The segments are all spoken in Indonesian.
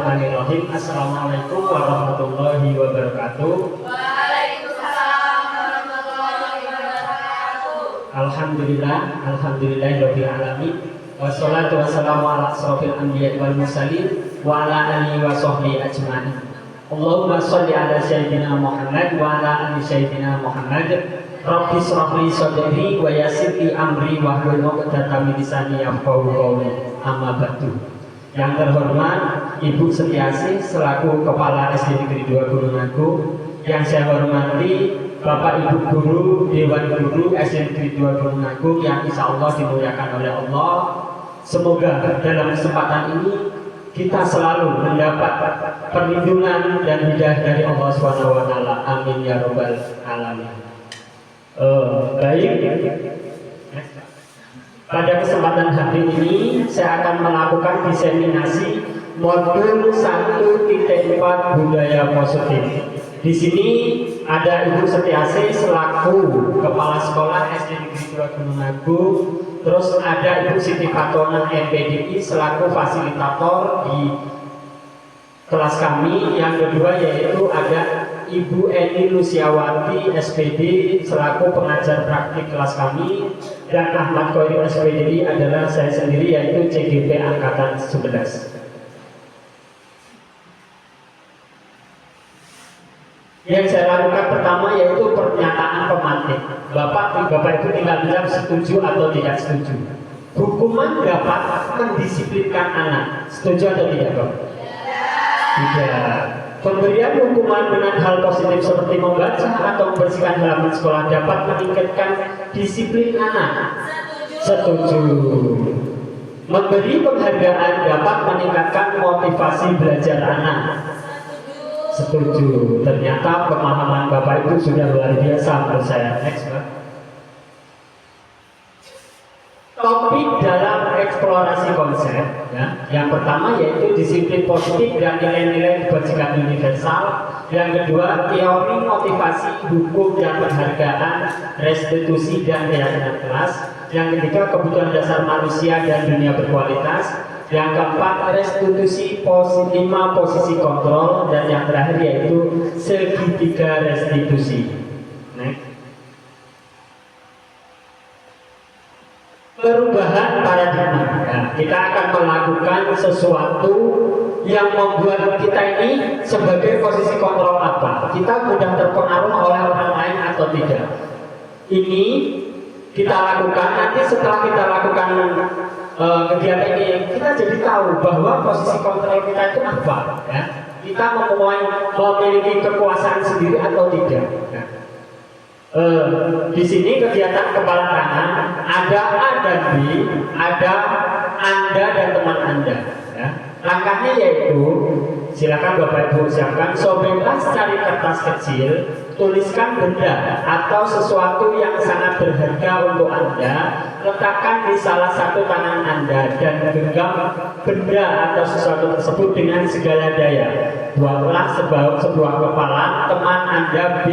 Bismillahirrahmanirrahim. Assalamualaikum warahmatullahi wabarakatuh. Waalaikumsalam warahmatullahi wabarakatuh. Alhamdulillahirabbil alamin. Wassalatu wassalamu ala asrofil anbiya'i wal mursalin wa ala alihi wa sahbihi ajma'in. Allahumma sholli ala sayyidina Muhammad wa ala ali sayyidina Muhammad. Rabbi shrah li sadri wa yassir li amri wahlul 'uqdatam min lisani yafqahu qawli. Amma ba'du. Yang terhormat Ibu Setiasih selaku Kepala SD Negeri 2 Gunungagung, yang saya hormati Bapak Ibu Guru Dewan Guru SD Negeri 2 Gunungagung yang insya Allah dimuliakan oleh Allah. Semoga dalam kesempatan ini kita selalu mendapat perlindungan dan hidayah dari Allah SWT. Amin ya robbal alamin. Baik. Pada kesempatan hari ini saya akan melakukan diseminasi modul 1.4 budaya positif. Di sini ada Ibu Setiasih selaku Kepala Sekolah SD Negeri 2 Gunungagung. Terus ada Ibu Siti Fatona MPDI selaku fasilitator di kelas kami. Yang kedua yaitu ada Ibu Eni Lusiawati SPD selaku pengajar praktik kelas kami. Dan Ahmad Khoiri SPDI adalah saya sendiri yaitu CGP Angkatan 11. Yang saya lakukan pertama yaitu pernyataan pemantik. Bapak Ibu tinggal bilang setuju atau tidak setuju. Hukuman dapat mendisiplinkan anak. Setuju atau tidak, Pak? Tidak. Pemberian hukuman dengan hal positif seperti membaca atau membersihkan halaman sekolah dapat meningkatkan disiplin anak. Setuju. Memberi penghargaan dapat meningkatkan motivasi belajar anak. Setuju. Ternyata pemahaman Bapak itu sudah luar biasa menurut saya. Next, Pak. Topik dalam eksplorasi konsep ya. Yang pertama yaitu disiplin positif dan nilai-nilai kebajikan universal. Yang kedua teori motivasi, hukum dan penghargaan, restitusi dan keyakinan kelas. Yang ketiga kebutuhan dasar manusia dan dunia berkualitas. Yang keempat restitusi 5 posisi kontrol. Dan yang terakhir yaitu segitiga restitusi. Next. Perubahan paradigma. Nah, kita akan melakukan sesuatu yang membuat kita ini sebagai posisi kontrol apa? Kita mudah terpengaruh oleh orang lain atau tidak? Ini kita lakukan. Nanti setelah kita lakukan kegiatan ini, kita jadi tahu bahwa posisi kontrol kita itu apa. Ya? Kita memiliki kekuasaan sendiri atau tidak. Ya? Di sini kegiatan kepala tangan ada A dan B, ada Anda dan teman Anda. Ya. Langkahnya yaitu silakan Bapak Ibu siapkan, sobeklah cari kertas kecil, tuliskan benda atau sesuatu yang sangat berharga untuk Anda, letakkan di salah satu tangan Anda dan genggam benda atau sesuatu tersebut dengan segala daya. Buatlah sebuah kepala. Teman Anda B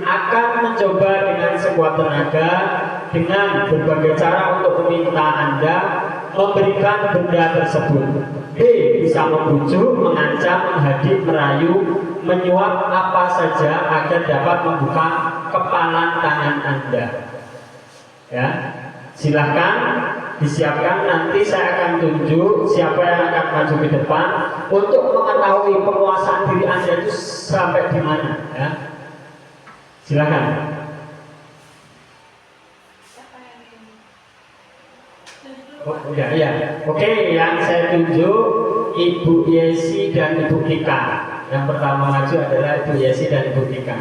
akan mencoba dengan sekuat tenaga dengan berbagai cara untuk meminta Anda memberikan benda tersebut. B bisa membujuk, mengancam, menghadik, merayu, menyuap apa saja agar dapat membuka kepalan tangan Anda. Ya, silahkan disiapkan. Nanti saya akan tunjuk siapa yang akan maju ke depan untuk mengetahui penguasaan diri Anda itu sampai di mana. Ya, silahkan. Oh, ya. Oke, yang saya tunjuk Ibu Yesi dan Ibu Ika. Yang pertama maju adalah Ibu Yesi dan Ibu Ika.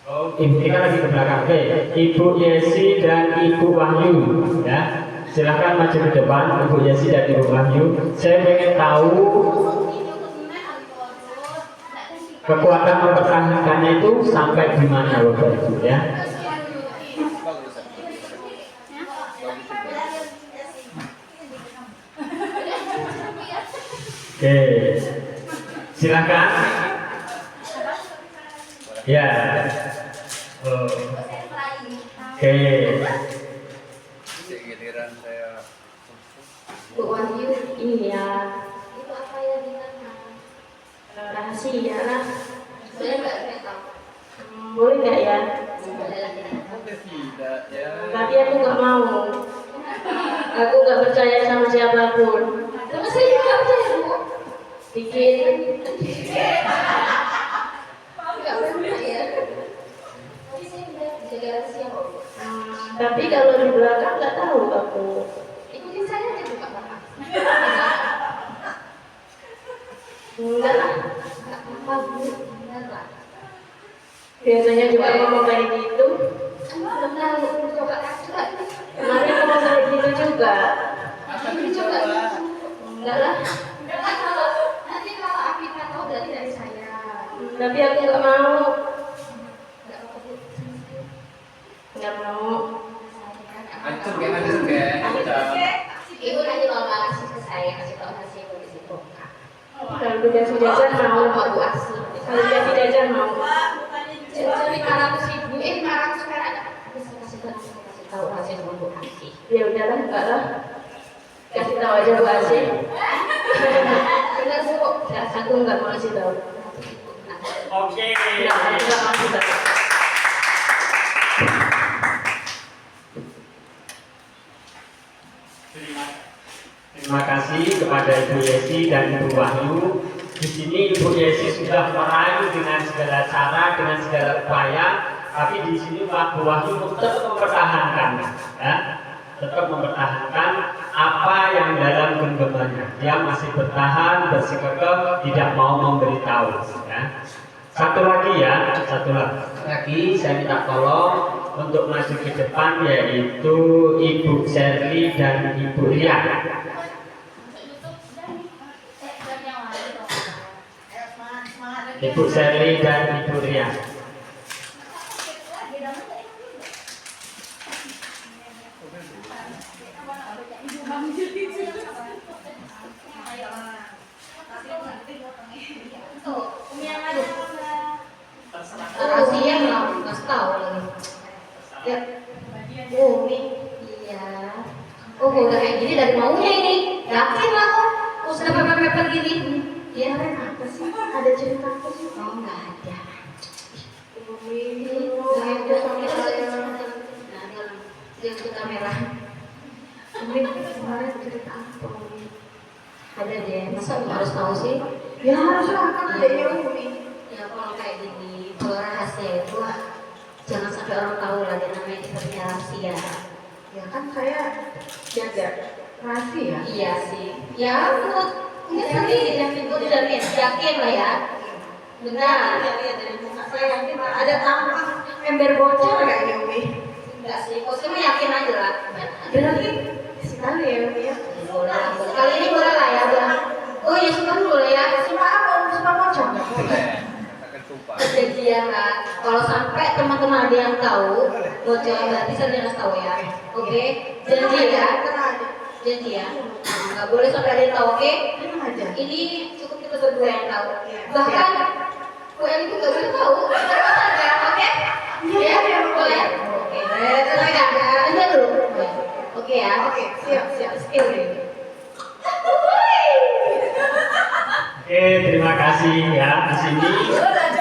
Oh, Ibu Ika lagi ke belakang. Oke, Ibu Yesi dan Ibu Wahyu. Ya, silahkan maju ke depan, Ibu Yesi dan Ibu Wahyu. Saya ingin tahu kekuatan mempertahankannya itu sampai di mana, Bapak Ibu ya. Oke, silakan. Ya. Oke. Giliran saya. Bu Wahyu, ini ya rahasia lah. Boleh nggak tahu? Boleh nggak ya? Tidak ya. Tapi aku nggak mau. Aku nggak percaya sama siapapun. Sama saya juga nggak percaya Bu. Bikin. Nggak percaya. Tapi saya udah jaga rahasia kok. Tapi kalau di belakang nggak tahu aku. Ikutin saya aja Bu Pak. Enggak lah. Nggak apa-apa Bu, benar lah. Biasanya juga ngomong kayak gitu. Belum tahu, coba coba. Kemarin ngomong kayak gitu juga. Coba. Enggak lah. Nanti kalau Afifah tahu berarti dari saya. Tapi aku nggak mau. Nggak apa-apa Bu. Nggak mau. Hancur kan, hancur kan. Ibu nanti kalau kasih ke saya kasih tahu hasil di situ. Kalau dikasih jajan mau. Mau Bu Asi. Kalau dikasih jajan mau. Jadi 500.000, 500 perak. Bisa kasih tahu hasil sama Bu Asi. Ya udahlah, enggak lah. Kasih tahu aja Bu Asih. Benar Bu. Aku nggak mau kasih tahu. Oke. Nggak mau kasih tahu. Terima kasih kepada Ibu Yesi dan Ibu Wahyu. Di sini Ibu Yesi sudah merayu dengan segala cara, dengan segala upaya, tapi di sini Pak Bu Wahyu tetap mempertahankan, ya, tetap mempertahankan apa yang dalam genggamannya. Dia masih bertahan, bersikukuh, tidak mau memberitahu. Ya. Satu lagi saya minta tolong untuk maju ke depan, yaitu Ibu Sherly dan Ibu Ria. Ibu Sherly dan Ibu Ria. Rahasia nggak kasih tahu lagi. Ya. Oh ini. Iya. Oh udah kayak gini dari maunya ini. Yakin lah kok. Kok sudah pepet-pepet gini. Iya kan apa sih? Ada cerita apa sih? Oh nggak ada. Nggak ada sama saya. Nah dia ke kamera. Ini kemarin cerita apa? Ada deh. Masa nggak harus tahu sih? Ya harus lah kan ada yang ya kalau kayak gini, kalau rahasia itu jangan sampai orang tahu lah, dia namanya kita punya rahasia. Ya kan saya jaga rahasia. Iya sih. Ya menurut mungkin sendiri yakin yakin lah ya. Benar. Saya yakin ada tampang ember bocor kayaknya Umi. Enggak sih, kok cuma yakin aja lah. Berarti sekali ya Umi ya. Boleh lah, boleh. Kali ini boleh lah ya. Oh ya suka dulu lah ya. Sumpah apa? Sumpah bocor. Akan sumpah. Perjanjian lah. Kalau sampai teman-teman ada yang tahu, bocor berarti saya jangan tahu ya. Oke? Janji ya. Janji ya. Nggak boleh sampai ada yang tahu, oke? Tenang aja. Ini cukup kita berdua yang tahu. Iya. Bahkan Bu Eli itu nggak boleh tahu. Terus aja, oke? Iya, iya, boleh. Oke. Tenang aja. Aja dulu. Oke ya. Oke, siap. Skill deh. Oke, terima kasih ya. Di sini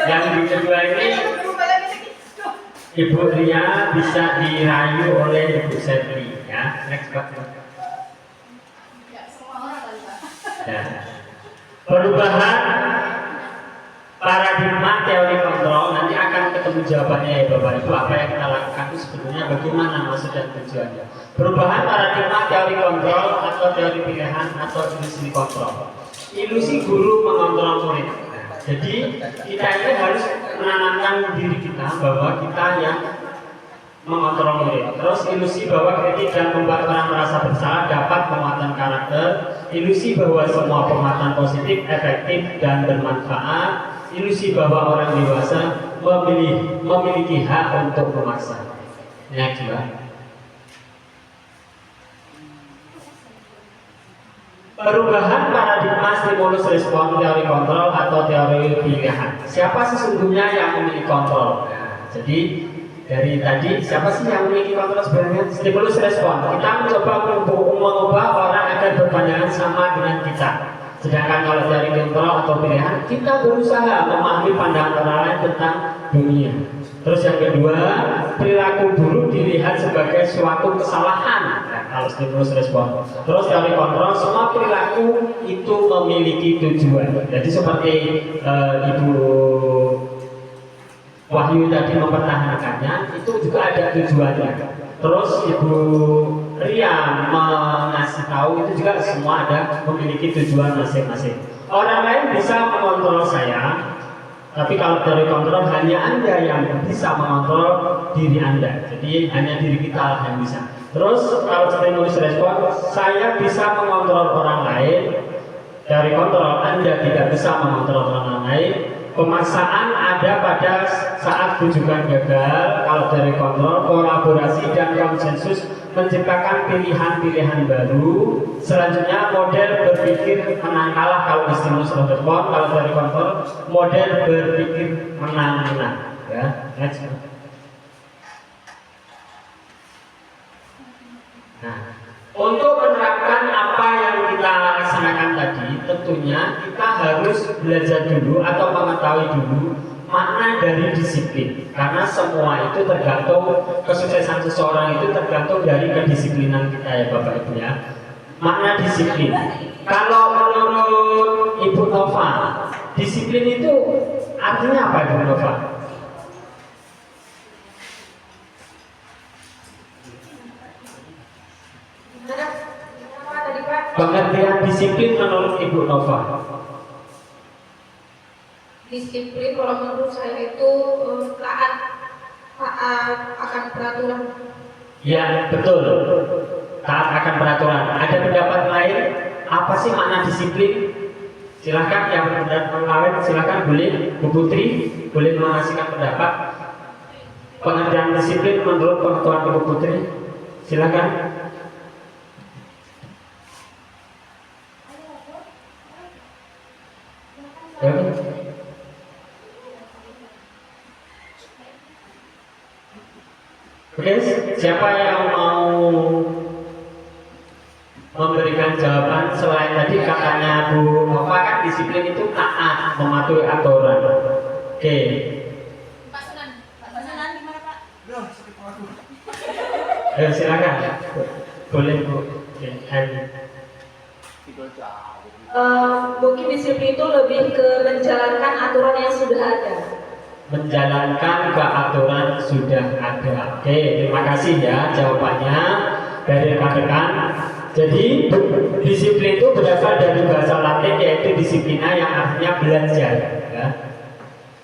yang di kedua ini Ibu Ria bisa dirayu oleh Ibu Sherly ya. Next Pak. Ya. Perubahan paradigma teori kontrol, nanti akan ketemu jawabannya ya Bapak Ibu. Apa yang kita lakukan itu sebetulnya bagaimana maksud dan tujuannya. Perubahan paradigma teori kontrol atau teori pilihan atau ilusi kontrol. Ilusi guru mengontrol murid. Jadi kita ini harus menanamkan diri kita bahwa kita yang mengontrol murid. Terus ilusi bahwa kritik dan membuat orang merasa bersalah dapat penguatan karakter. Ilusi bahwa semua penguatan positif, efektif dan bermanfaat. Ilusi bahwa orang dewasa memiliki hak untuk memaksa. Next, Mbak. Perubahan paradigma stimulus respon teori kontrol atau teori pilihan. Siapa sesungguhnya yang memiliki kontrol? Nah, jadi dari tadi siapa sih yang memiliki kontrol sebenarnya? Stimulus respon. Kita mencoba mengubah orang agar berpandangan sama dengan kita. Sedangkan kalau dari kontrol atau pilihan, kita berusaha memahami pandangan orang lain tentang dunia. Terus yang kedua, perilaku buruk dilihat sebagai suatu kesalahan. Nah, kalau stimulus respon. Terus dari kontrol, semua perilaku itu memiliki tujuan. Jadi seperti Ibu Wahyu tadi mempertahankannya, itu juga ada tujuannya. Terus Ibu Ria mengasih tahu itu juga semua ada memiliki tujuan masing-masing. Orang lain bisa mengontrol saya, tapi kalau dari kontrol hanya Anda yang bisa mengontrol diri Anda. Jadi hanya diri kita lah yang bisa. Terus kalau stimulus respon, saya bisa mengontrol orang lain. Dari kontrol Anda tidak bisa mengontrol orang lain. Pemaksaan ada pada saat rujukan gagal. Kalau dari kontrol, kolaborasi dan konsensus menciptakan pilihan-pilihan baru. Selanjutnya model berpikir menang kalah kalau stimulus respon. Kalau dari kontrol, model berpikir menang-menang. Ya, next. Nah, untuk menerapkan apa yang kita laksanakan tadi, tentunya kita harus belajar dulu atau mengetahui dulu makna dari disiplin. Karena semua itu tergantung, kesuksesan seseorang itu tergantung dari kedisiplinan kita ya Bapak Ibu ya. Makna disiplin. Kalau menurut Ibu Nova, disiplin itu artinya apa Ibu Nova? Pengertian disiplin menurut Ibu Nova. Disiplin kalau menurut saya itu taat akan peraturan. Ya betul, taat akan peraturan. Ada pendapat lain? Apa sih makna disiplin? Silahkan yang berpendapat lain, silahkan boleh. Bu Putri boleh mengasihkan pendapat. Pengertian disiplin menurut pengetahuan Ibu Putri, silahkan. Oke, siapa yang mau memberikan jawaban selain tadi katanya Bu Nova kan disiplin itu taat, mematuhi aturan. Oke. Pak Sunan gimana Pak? Silakan. Boleh Bu. Oke. Mungkin disiplin itu lebih ke menjalankan aturan yang sudah ada. Menjalankan ke aturan sudah ada. Oke, terima kasih ya jawabannya dari rekan-rekan. Jadi disiplin itu berasal dari bahasa Latin yaitu disiplina yang artinya belajar. Ya.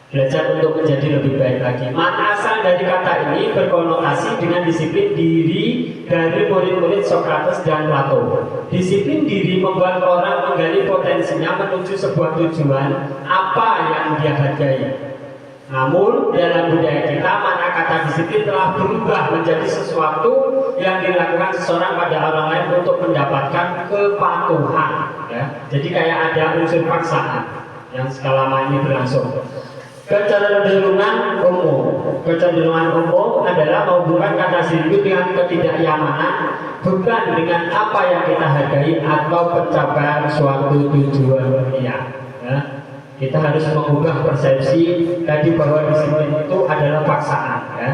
Belajar untuk menjadi lebih baik lagi. Makna asal dari kata ini berkonotasi dengan disiplin diri dari murid-murid Socrates dan Plato. Disiplin diri membuat orang menggali potensinya menuju sebuah tujuan apa yang dia hargai. Namun dalam budaya kita makna kata disiplin telah berubah menjadi sesuatu yang dilakukan seseorang pada orang lain untuk mendapatkan kepatuhan. Ya. Jadi kayak ada unsur paksaan yang selama ini berlangsung. Kecenderungan umum adalah menghubungkan kata disiplin dengan ketidaknyamanan, bukan dengan apa yang kita hargai atau pencapaian suatu tujuan dunia. Ya. Kita harus mengubah persepsi tadi bahwa disiplin itu adalah paksaan. Ya.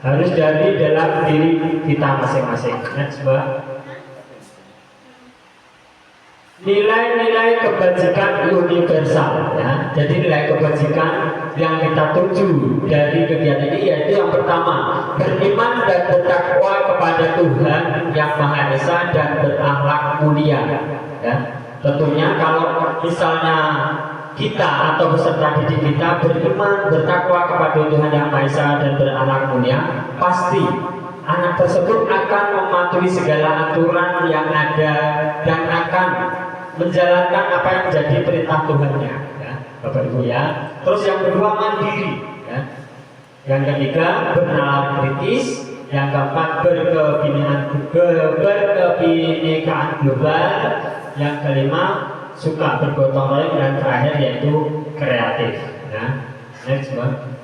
Harus dari dalam diri kita masing-masing. Next, Mbak. Nilai-nilai kebajikan universal ya. Jadi nilai kebajikan yang kita tuju dari kegiatan ini yaitu yang pertama, beriman dan bertakwa kepada Tuhan yang Maha Esa dan berakhlak mulia ya. Tentunya kalau misalnya kita atau peserta didik kita beriman, bertakwa kepada Tuhan yang Maha Esa dan berakhlak mulia, pasti anak tersebut akan mematuhi segala aturan yang ada dan akan menjalankan apa yang menjadi perintah Tuhannya, ya, Bapak Ibu ya. Terus yang kedua mandiri, ya. Yang ketiga bernalar kritis, yang keempat berkebinekaan global, yang kelima suka bergotong royong, dan terakhir yaitu kreatif. Ya. Next, Bang.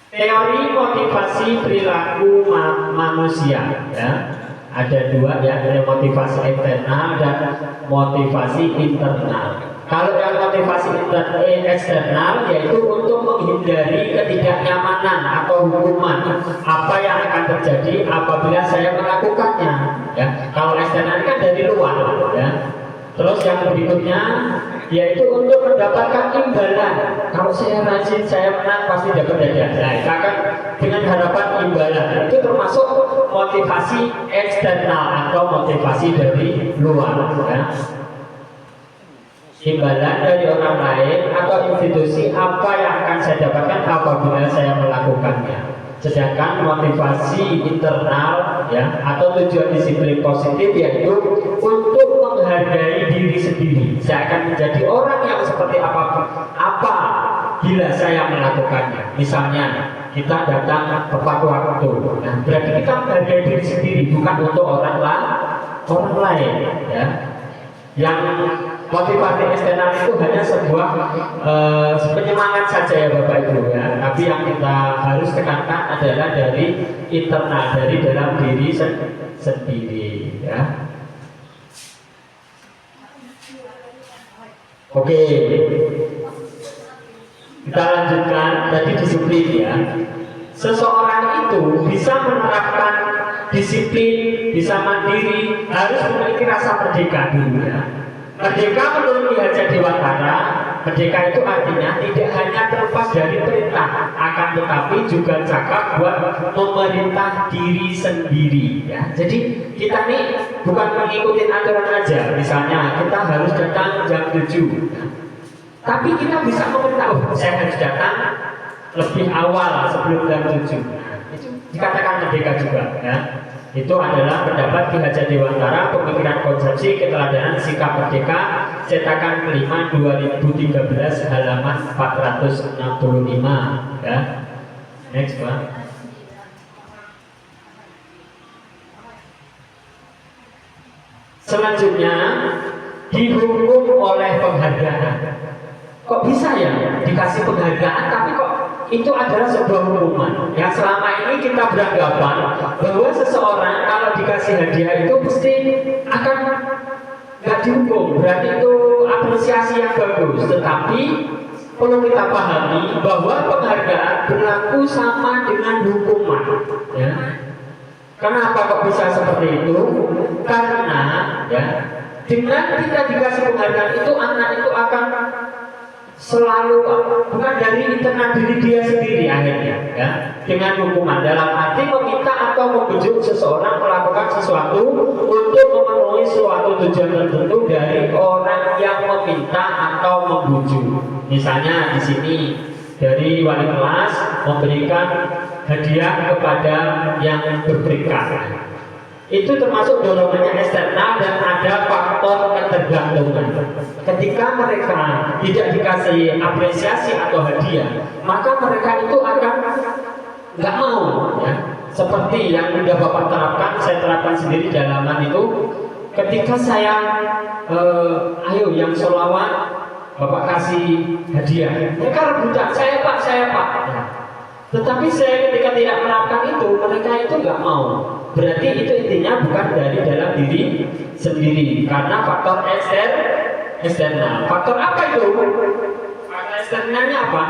Teori motivasi perilaku manusia, ya. Ada dua ya, ada motivasi eksternal dan motivasi internal. Kalau yang motivasi eksternal yaitu untuk menghindari ketidaknyamanan atau hukuman apa yang akan terjadi apabila saya melakukannya. Ya, kalau eksternal kan dari luar. Ya. Terus yang berikutnya yaitu untuk mendapatkan imbalan. Kalau saya rajin, saya menang pasti dapat hadiah. Nah, itu akan dengan harapan imbalan. Itu termasuk motivasi eksternal atau motivasi dari luar. Ya. Imbalan dari orang lain atau institusi apa yang akan saya dapatkan apabila saya melakukannya. Sedangkan motivasi internal ya atau tujuan disiplin positif yaitu untuk menghargai diri sendiri. Saya akan menjadi orang yang seperti apa bila saya melakukannya. Misalnya kita datang tepat waktu. Nah, berarti kita menghargai diri sendiri bukan untuk orang lain ya. Yang motivasi eksternal itu hanya sebuah penyemangat saja ya Bapak Ibu ya. Tapi yang kita harus tekankan adalah dari internal, dari dalam diri sendiri ya. Oke, kita lanjutkan tadi disiplin ya. Seseorang itu bisa menerapkan disiplin, bisa mandiri, harus memiliki rasa merdeka dulu ya. Merdeka menurut Ki Hajar Dewantara, merdeka itu artinya tidak hanya terlepas dari perintah, akan tetapi juga cakap buat memerintah diri sendiri ya. Jadi kita nih bukan mengikuti aturan aja. Misalnya kita harus datang jam 7 tapi kita bisa memerintah, oh saya harus datang lebih awal sebelum jam 7. Itu dikatakan merdeka juga ya. Itu adalah pendapat Ki Hajar Dewantara, pemikiran konsepsi keteladanan sikap merdeka, cetakan kelima 2013 halaman 465 ya. Next Pak. Selanjutnya dihukum oleh penghargaan. Kok bisa ya dikasih penghargaan tapi kok itu adalah sebuah hukuman. Yang selama ini kita beranggapan bahwa seseorang kalau dikasih hadiah itu pasti akan nggak dihukum, berarti itu apresiasi yang bagus. Tetapi perlu kita pahami bahwa penghargaan berlaku sama dengan hukuman ya. Kenapa kok bisa seperti itu? Karena ya dengan kita dikasih penghargaan itu anak itu akan selalu bukan dari internal diri dia sendiri akhirnya ya, dengan hukuman dalam arti meminta atau membujuk seseorang melakukan sesuatu untuk memenuhi suatu tujuan tertentu dari orang yang meminta atau membujuk. Misalnya di sini dari wali kelas memberikan hadiah kepada yang berperingkat, itu termasuk dorongannya eksternal dan ada faktor ketergantungan. Ketika mereka tidak dikasih apresiasi atau hadiah, maka mereka itu akan nggak mau ya. Seperti yang sudah Bapak terapkan, saya terapkan sendiri dalaman itu. Ketika saya ayo yang sholawat Bapak kasih hadiah, mereka rebutan, saya Pak ya. Tetapi saya ketika tidak menerapkan itu, mereka itu nggak mau. Berarti itu intinya bukan dari dalam diri sendiri, karena faktor eksternal. Faktor apa itu? Faktor eksternalnya apa?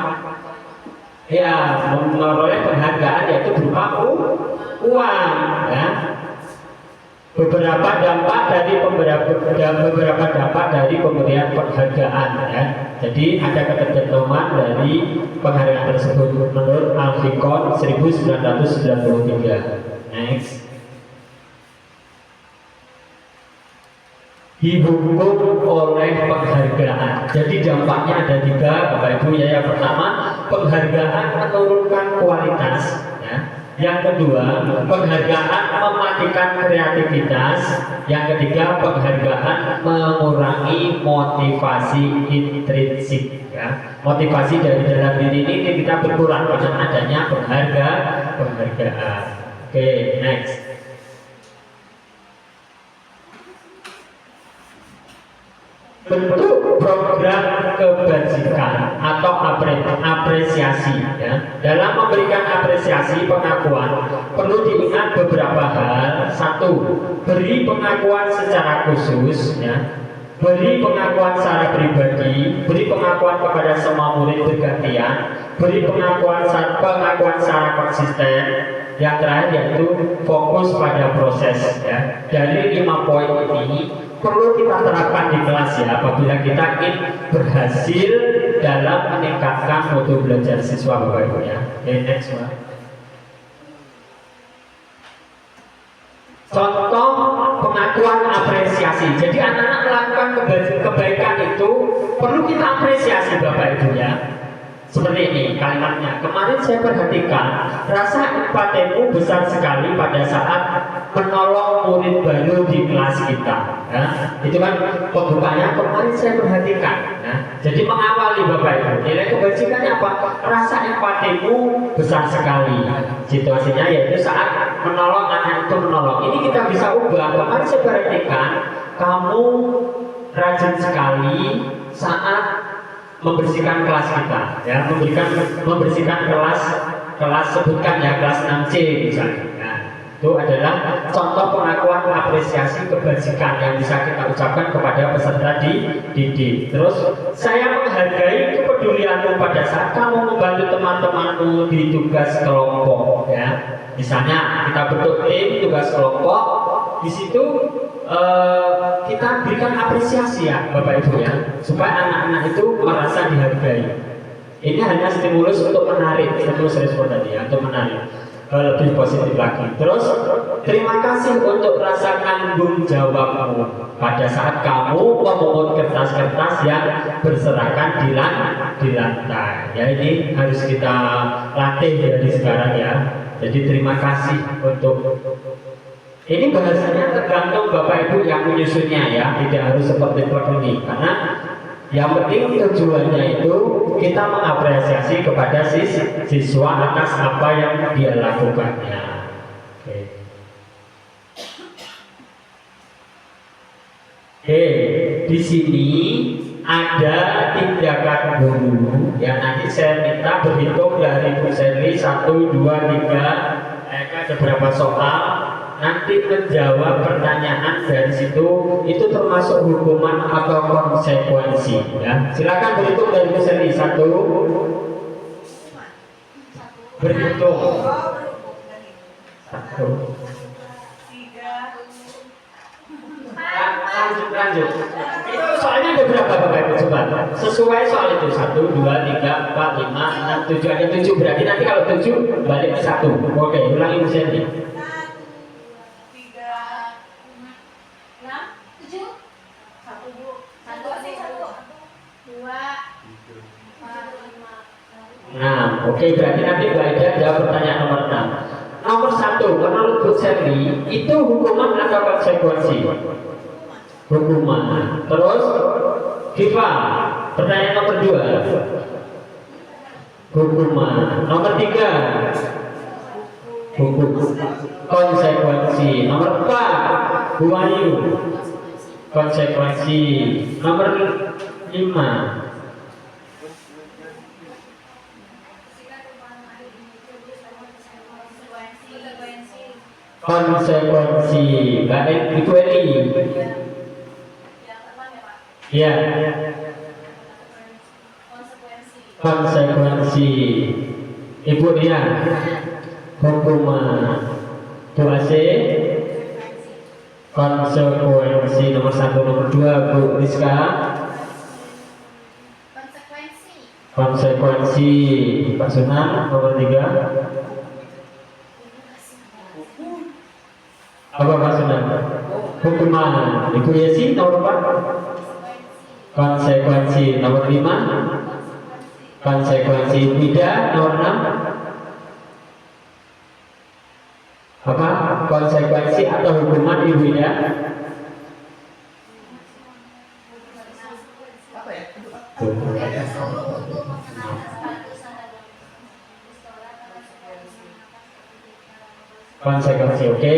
Ya, memperoleh penghargaan yaitu berupa uang. Ya. Beberapa dampak dari pemberian penghargaan. Ya. Jadi ada ketergantungan dari penghargaan tersebut menurut Al-Fikon 1993. Next. Dihukum oleh penghargaan. Jadi dampaknya ada 3 Bapak Ibu ya. Yang pertama, penghargaan menurunkan kualitas ya. Yang kedua, penghargaan mematikan kreativitas. Yang ketiga, penghargaan mengurangi motivasi intrinsik ya. Motivasi dari dalam diri ini kita berkurang dengan adanya penghargaan. Oke, next. bentuk program kebajikan atau apresiasi ya. Dalam memberikan apresiasi pengakuan perlu diingat beberapa hal. Satu, beri pengakuan secara khusus ya. Beri pengakuan secara pribadi, beri pengakuan kepada semua murid bergantian, beri pengakuan secara konsisten. Yang terakhir yaitu fokus pada proses ya. Dari 5 poin ini perlu kita terapkan di kelas ya, apabila kita ingin berhasil dalam meningkatkan mutu belajar siswa Bapak Ibu ya. Okay, next one. Contoh pengakuan apresiasi. Jadi anak-anak melakukan kebaikan itu perlu kita apresiasi Bapak Ibu ya. Seperti ini kalimatnya. Kemarin saya perhatikan rasa empatimu besar sekali pada saat menolong murid baru di kelas kita. Ya. Itu kan pembukanya kemarin saya perhatikan. Ya. Jadi mengawali Bapak Ibu. Nilai kebajikannya apa? Rasa empatimu besar sekali. Situasinya yaitu saat menolong anak itu menolong. Ini kita bisa ubah. Kemarin saya perhatikan kamu rajin sekali saat membersihkan kelas kita ya, membersihkan kelas sebutkan ya, kelas 6C misalnya. Nah, itu adalah contoh pengakuan apresiasi kebajikan yang bisa kita ucapkan kepada peserta didik. Terus, saya menghargai kepedulianmu pada saat kamu membantu teman-temanmu di tugas kelompok ya. Misalnya kita bentuk tim tugas kelompok, di situ kita berikan apresiasi ya Bapak Ibu ya, supaya anak-anak itu merasa dihargai. Ini hanya stimulus untuk menarik, stimulus respon tadi ya, untuk menarik lebih positif lagi. Terus terima kasih untuk rasa tanggung jawabmu pada saat kamu memungut kertas-kertas yang berserakan di lantai. Ya ini harus kita latih dari sekarang ya. Jadi terima kasih untuk ini bahasanya tergantung Bapak Ibu yang menyusunnya ya, tidak harus seperti ini karena yang penting tujuannya itu kita mengapresiasi kepada siswa atas apa yang dia lakukannya. Oke, di sini ada tindakan guru yang nanti saya minta berhitung dari Bu Selly 1, 2, 3. Ada beberapa soal. Nanti menjawab pertanyaan dari situ itu termasuk hukuman atau konsekuensi ya. Silakan berhitung dari Bu Selly 1. Berhitung 1. Lanjut. Itu soalnya ada berapa Bapak Ibu coba? Sesuai soal itu 1, 2, 3, 4, 5, 6, 7 ada 7 berarti nanti kalau 7 balik ke 1. Oke, ulangi Bu Selly. Nah, oke, berarti nanti Mbak Ida jawab pertanyaan nomor 6. Nomor 1, menurut Bu Selly itu hukuman atau konsekuensi? Hukuman. Terus Viva, pertanyaan nomor 2. Hukuman. Nomor 3, hukum. Konsekuensi. Nomor 4, Bu Ayu, konsekuensi. Nomor 5, konsekuensi. Baik, Ibu Eli. Ya. Konsekuensi. Ibu Dia. Hukuman. Bu Ase. Konsekuensi. Nomor 1, nomor 2 Bu Rizka. Konsekuensi. Pak Sunan. Nomor 3. Apa maksudnya? Hukuman. Ibu Yesi nomor 4. Konsekuensi. Nomor 5. Konsekuensi. Tidak. Nomor 6. Apa? Konsekuensi atau hukuman Ibu ya? Apa ya? Konsekuensi. Oke.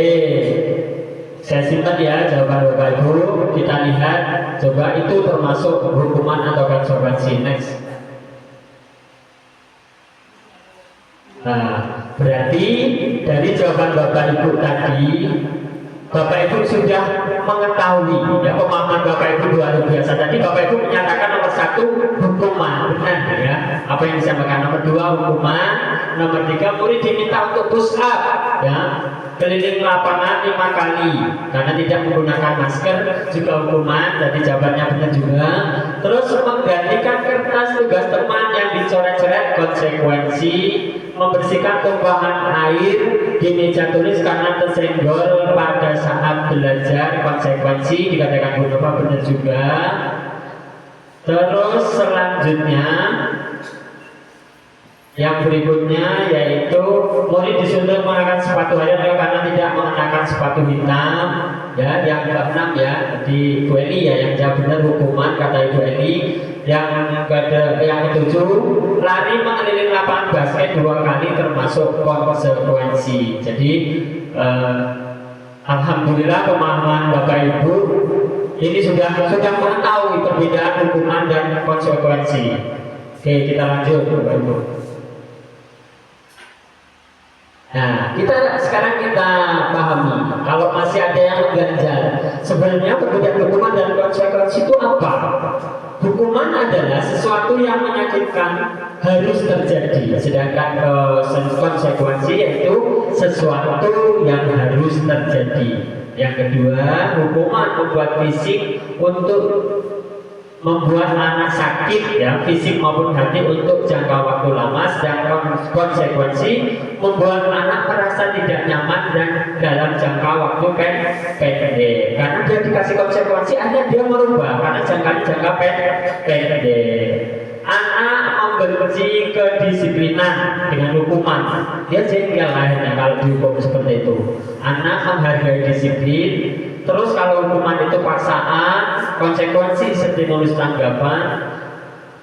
Saya simpan ya jawaban Bapak Ibu. Kita lihat coba itu termasuk hukuman atau konsekuensi. Next. Nah, berarti dari jawaban Bapak Ibu tadi, Bapak Ibu sudah mengetahui ya, pemahaman Bapak Ibu luar biasa. Tadi Bapak Ibu menyatakan nomor 1 hukuman, benar ya. Apa yang disampaikan nomor 2 hukuman, nomor 3 murid diminta untuk push up ya, keliling lapangan 5 kali karena tidak menggunakan masker juga hukuman. Tadi jawabannya benar juga. Terus menggantikan kertas tugas teman yang dicoret-coret konsekuensi, membersihkan tumpahan air di meja tulis karena tersenggol pada saat belajar konsekuensi dikatakan benar benar juga. Terus selanjutnya yang berikutnya yaitu murid disuruh mengenakan sepatu harian karena tidak mengenakan sepatu hitam ya. Yang ke-6 ya di Bu Eli ya, yang jawab benar hukuman kata Ibu Eli. Yang ke-7 lari mengelilingi lapangan basket 2 kali termasuk konsekuensi. Jadi alhamdulillah pemahaman Bapak Ibu ini sudah mengetahui perbedaan hukuman dan konsekuensi. Oke, kita lanjut Bapak Ibu. Nah, sekarang kita pahami kalau masih ada yang mengganjal, sebenarnya perbedaan hukuman dan konsekuensi itu apa? Hukuman adalah sesuatu yang menyakitkan harus terjadi, sedangkan konsekuensi yaitu sesuatu yang harus terjadi. Yang kedua, hukuman membuat fisik untuk membuat anak sakit ya, fisik maupun hati untuk jangka waktu lama, sedangkan konsekuensi membuat anak merasa tidak nyaman dan dalam jangka waktu pendek. Karena dia dikasih konsekuensi, akhirnya dia merubah karena jangka pendek. Anak membenci kedisiplinan dengan hukuman, dia jengkel akhirnya kalau dihukum seperti itu. Anak menghargai disiplin. Terus kalau hukuman itu paksaan, konsekuensi stimulus tanggapan.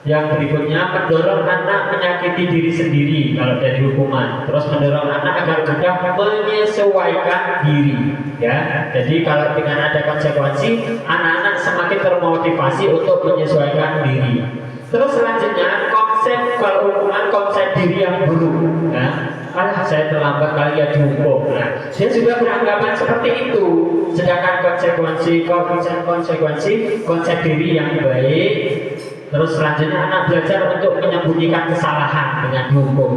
Yang berikutnya mendorong anak menyakiti diri sendiri kalau dari hukuman. Terus mendorong anak agar mudah menyesuaikan diri ya. Jadi kalau dengan ada konsekuensi, anak-anak semakin termotivasi untuk menyesuaikan diri. Terus selanjutnya konsep kalau hukuman, konsep diri yang buruk ya. Saya terlambat kali ya dihukum. Nah, dia sudah beranggapan seperti itu. Sedangkan konsekuensi konsep diri yang baik. Terus selanjutnya anak belajar untuk menyembunyikan kesalahan dengan dihukum.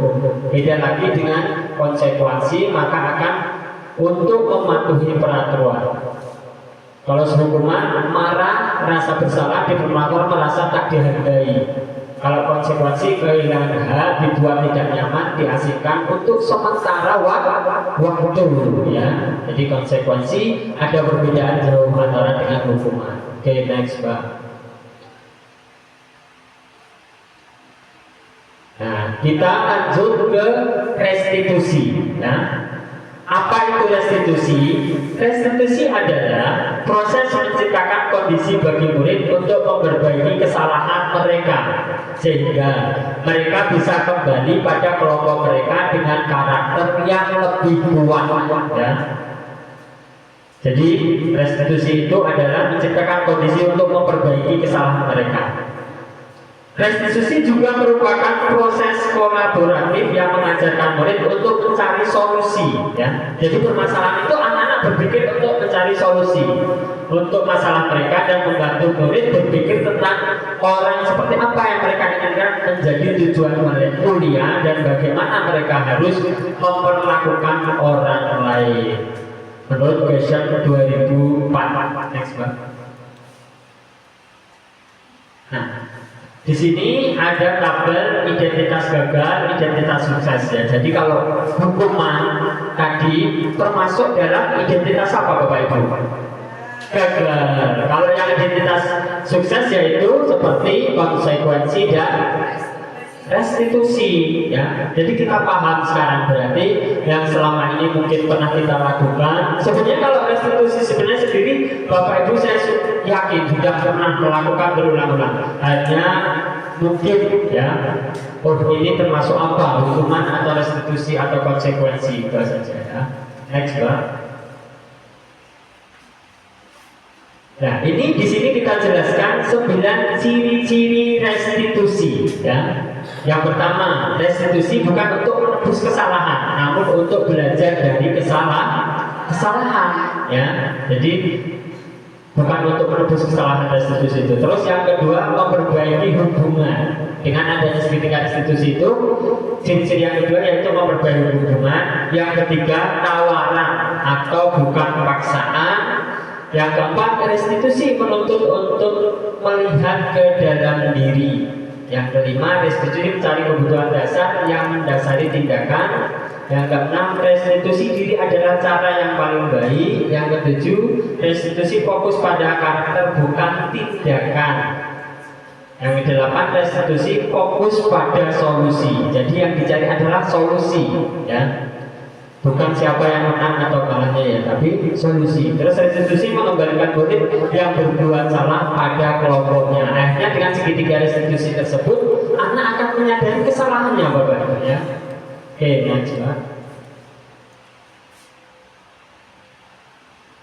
Beda lagi dengan konsekuensi, maka akan untuk mematuhi peraturan. Kalau sehukuman marah, rasa bersalah, dipermalukan, merasa tak dihargai. Kalau konsekuensi kehilangan hak, dibuat tidak nyaman, diasingkan untuk sementara waktu ya. Jadi konsekuensi ada perbedaan jauh antara dengan hukuman. Oke, next Pak. Nah, kita lanjut ke restitusi ya. Apa itu restitusi? Restitusi adalah proses menciptakan kondisi bagi murid untuk memperbaiki kesalahan mereka sehingga mereka bisa kembali pada kelompok mereka dengan karakter yang lebih kuat ya. Jadi restitusi itu adalah menciptakan kondisi untuk memperbaiki kesalahan mereka. Restitusi juga merupakan proses kolaboratif yang mengajarkan murid untuk mencari solusi ya. Jadi permasalahan itu anak-anak berpikir untuk mencari solusi untuk masalah mereka dan membantu murid berpikir tentang orang seperti apa yang mereka inginkan menjadi tujuan mereka kuliah dan bagaimana mereka harus memperlakukan orang lain. Menurut question 2004. Next Pak. Nah, di sini ada tabel identitas gagal, identitas sukses ya. Jadi kalau hukuman tadi termasuk dalam identitas apa Bapak Ibu? Gagal. Kalau yang identitas sukses yaitu seperti konsekuensi dan restitusi ya. Jadi kita paham sekarang berarti yang selama ini mungkin pernah kita lakukan. Sebenarnya kalau restitusi sebenarnya sendiri Bapak Ibu saya yakin sudah pernah melakukan berulang-ulang. Hanya mungkin ya, ini termasuk apa, hukuman atau restitusi atau konsekuensi itu saja ya. Next Pak. Nah, ini di sini kita jelaskan 9 ciri-ciri restitusi, ya. Yang pertama, restitusi bukan untuk menebus kesalahan, namun untuk belajar dari kesalahan, ya. Jadi bukan untuk menebus kesalahan restitusi itu. Terus yang kedua, memperbaiki hubungan. Dengan adanya segitiga restitusi itu, ciri-ciri yang kedua yaitu memperbaiki hubungan. Yang ketiga, tawaran atau bukan paksaan. Yang keempat, restitusi menuntut untuk melihat ke dalam diri. Yang kelima, restitusi mencari kebutuhan dasar yang mendasari tindakan. Yang keenam, restitusi diri adalah cara yang paling baik. Yang ketujuh, restitusi fokus pada karakter bukan tindakan. Yang kedelapan, restitusi fokus pada solusi. Jadi yang dicari adalah solusi, ya. Bukan siapa yang menang atau kalahnya, ya, tapi solusi. Terus restitusi mengembalikan murid yang berbuat salah pada kelompoknya. Akhirnya dengan segitiga restitusi tersebut, anak akan menyadari kesalahannya, Bapak Ibu, ya. Oke, coba.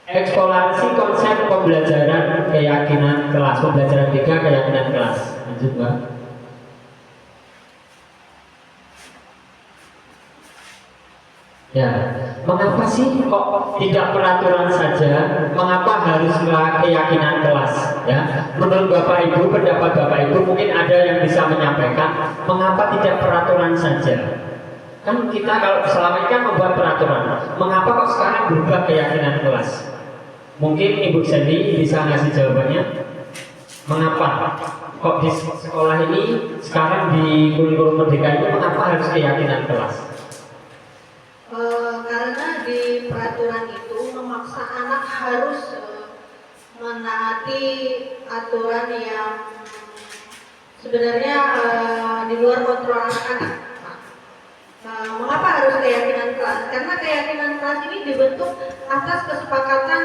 Eksplorasi konsep pembelajaran keyakinan kelas. Pembelajaran 3 keyakinan kelas. Lanjut, Mbak. Ya, mengapa sih kok tidak peraturan saja? Mengapa harus keyakinan kelas? Ya, menurut Bapak Ibu, pendapat Bapak Ibu mungkin ada yang bisa menyampaikan. Mengapa tidak peraturan saja? Kan kita kalau selama ini kan membuat peraturan. Mengapa kok sekarang berubah keyakinan kelas? Mungkin Ibu Sandy bisa ngasih jawabannya. Mengapa kok di sekolah ini sekarang di kurikulum merdeka itu mengapa harus keyakinan kelas? Karena di peraturan itu memaksa anak harus menaati aturan yang sebenarnya di luar kontrol anak-anak. Mengapa harus keyakinan kelas? Karena keyakinan kelas ini dibentuk atas kesepakatan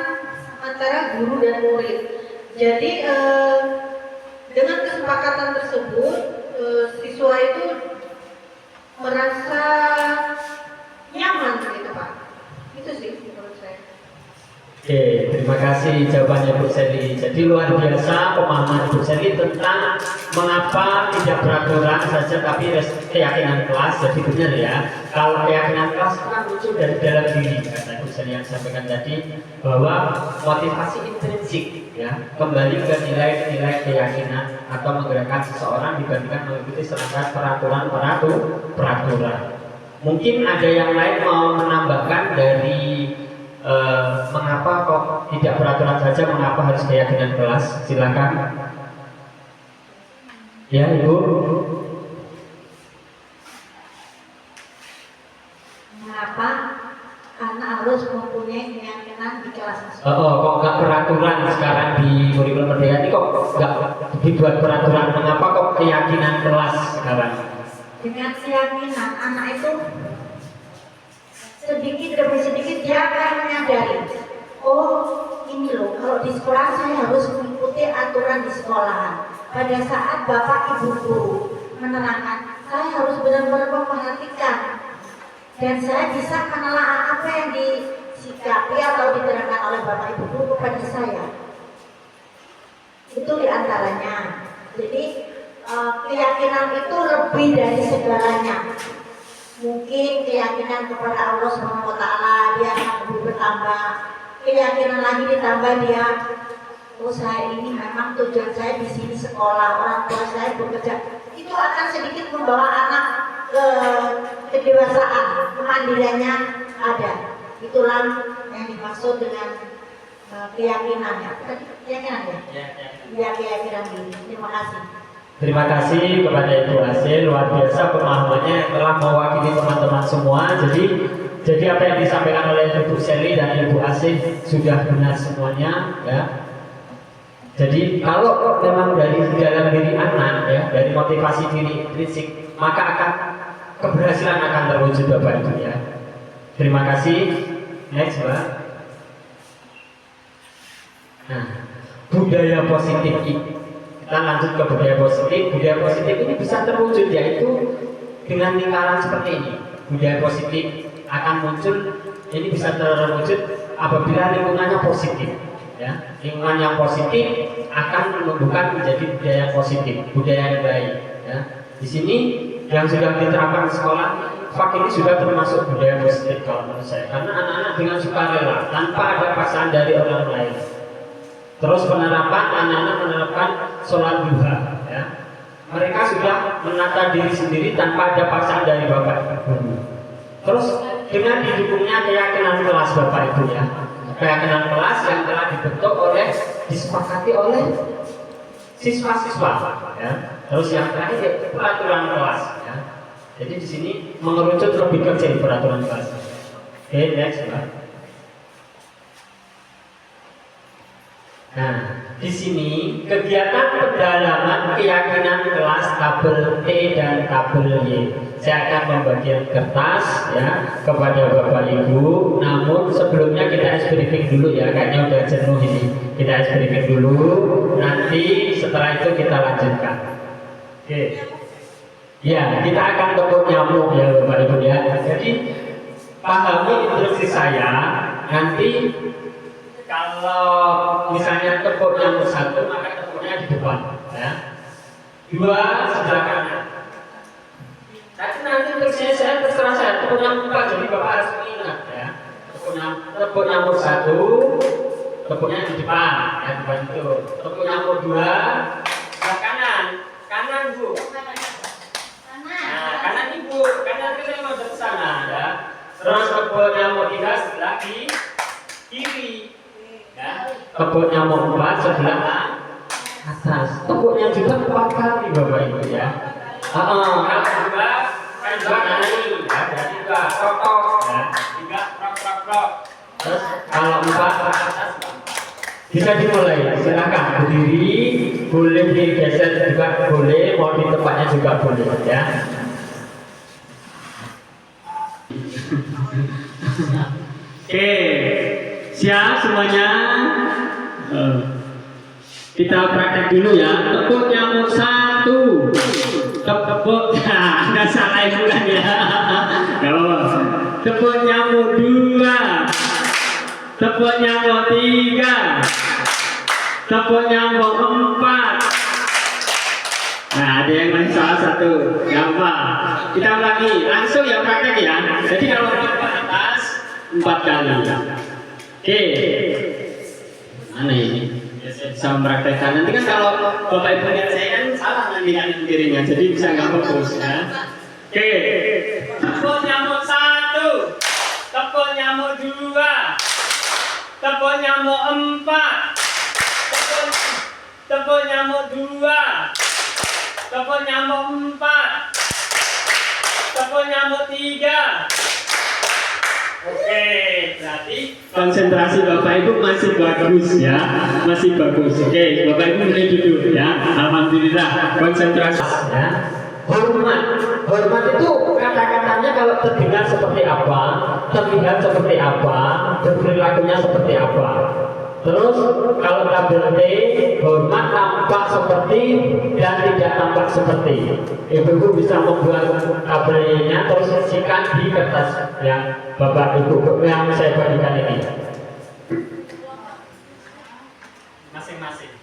antara guru dan murid. Jadi dengan kesepakatan tersebut siswa itu merasa nyaman gitu Pak. Itu sih menurut saya. Oke, terima kasih jawabannya Bu Seli. Jadi luar biasa pemahaman Bu Seli tentang mengapa tidak peraturan saja tapi keyakinan kelas. Jadi benar ya, kalau keyakinan kelas itu kan muncul dari dalam diri. Kata Bu Seli yang sampaikan tadi bahwa motivasi intrinsik, ya, kembali ke nilai-nilai keyakinan atau menggerakkan seseorang dibandingkan mengikuti serangkaian peraturan. Mungkin ada yang lain mau menambahkan dari mengapa kok tidak peraturan saja, mengapa harus keyakinan kelas? Silakan. Ya, Ibu. Mengapa anak harus mempunyai keyakinan di kelas? Kok nggak peraturan sekarang di kurikulum merdeka ini kok nggak dibuat peraturan? Mengapa kok keyakinan kelas sekarang? Dengan keyakinan anak itu sedikit demi sedikit dia akan menyadari, oh ini loh, kalau di sekolah saya harus mengikuti aturan di sekolah. Pada saat bapak ibu guru menerangkan, saya harus benar-benar memperhatikan dan saya bisa menelaah apa yang disikapi atau diterangkan oleh bapak ibu guru kepada saya. Itu diantaranya. Jadi keyakinan itu lebih dari segalanya. Mungkin keyakinan kepada Allah SWT dia akan lebih bertambah. Keyakinan lagi ditambah dia, oh saya ini memang tujuan saya di sini sekolah, orang tua saya bekerja. Itu akan sedikit membawa anak ke kedewasaan, kemandiriannya ada. Itulah yang dimaksud dengan keyakinannya. Keyakinan ya? Ya, keyakinan ini. Terima kasih. Terima kasih kepada Ibu Hasil, luar biasa pemahamannya yang telah mewakili teman-teman semua. Jadi apa yang disampaikan oleh Ibu Seli dan Ibu Hasil sudah benar semuanya, ya. Jadi kalau memang dari dalam diri anak, ya, dari motivasi diri intrinsik, maka keberhasilan akan terwujud, Bapak Ibu, ya. Terima kasih. Next, Mbak. Nah, budaya positif ini. Kita lanjut ke budaya positif. Budaya positif ini bisa terwujud yaitu dengan lingkaran seperti ini. Budaya positif akan muncul, ini bisa terwujud apabila lingkungannya positif. ya. Lingkungan yang positif akan menumbuhkan menjadi budaya yang positif, budaya yang baik. Ya. Di sini yang sudah diterapkan di sekolah, FAK ini sudah termasuk budaya positif kalau menurut saya, karena anak-anak dengan sukarela tanpa ada paksaan dari orang lain. Terus penerapan, anak-anak menerapkan sholat duha. Ya. Mereka sudah menata diri sendiri tanpa ada paksaan dari bapak ibu. Terus dengan didukungnya keyakinan kelas bapak ibu ya, keyakinan kelas yang telah dibentuk oleh, disepakati oleh siswa-siswa ya. Terus yang terakhir ya, peraturan kelas ya. Jadi di sini mengerucut lebih kecil peraturan kelas. Oke, next Pak. Nah, di sini kegiatan pendalaman keyakinan kelas tabel T dan tabel Y. Saya akan membagikan kertas ya kepada Bapak Ibu. Namun sebelumnya kita ice briefing dulu ya, kayaknya udah jenuh ini. Kita ice briefing dulu. Nanti setelah itu kita lanjutkan. Oke. Ya, kita akan tepuk nyamuk ya Bapak Ibu ya. Jadi pahami instruksi saya. Nanti kalau misalnya tepuk nyamuk satu, maka tepuknya di depan ya. Dua sebelah kanan. Tapi nanti instruksinya saya terserah saya, tepuk nyamuk empat, jadi Bapak harus mengingat ya. Tepuk nyamuk satu, tepuknya di depan ya, depan itu. Tepuk nyamuk dua, sebelah kanan, kanan Bu. Nah, kanan Ibu, kanan itu saya mau ke sana ya. Terus tepuk nyamuk tiga sebelah kiri. Ya, tepuk nyamuk empat sebelah atas. Tepuknya juga 4 kali Bapak Ibu ya. Kalau dua kan dua nani ya, berarti dua rokok ya, tiga rok. Terus kalau 4 ke atas bisa dimulai. Silakan berdiri, boleh digeser juga boleh, mau di tempatnya juga boleh ya. Oke. Siap semuanya? Kita praktek dulu ya. Tepuk nyamuk satu. Tepuk, nah, nggak salah bulan ya. Tepuk nyamuk dua. Tepuk nyamuk tiga. Tepuk nyamuk empat. Nah, ada yang masih salah satu. Gampang. Kita ulangi. Langsung ya praktek ya. Jadi kalau ke atas 4 kali. Oke, mana ini? Bisa mempraktekkan. Nanti kan kalau Bapak Ibu lihat saya kan salah nanti kan piringnya, jadi bisa nggak fokus ya. Oke, tepuk nyamuk satu, tepuk nyamuk dua, tepuk nyamuk empat, tepuk nyamuk dua, tepuk nyamuk empat, tepuk nyamuk tiga. Oke, berarti konsentrasi Bapak Ibu masih bagus ya, masih bagus. Oke, Bapak Ibu boleh duduk ya. Alhamdulillah, konsentrasi ya. Hormat itu kata-katanya kalau terdengar seperti apa, terlihat seperti apa, berperilakunya seperti apa. Terus kalau tabel T, hormat tampak seperti dan tidak tampak seperti. Ibu-ibu bisa membuat tabelnya terus isikan di kertas yang Bapak Ibu yang saya bagikan ini. Masing-masing.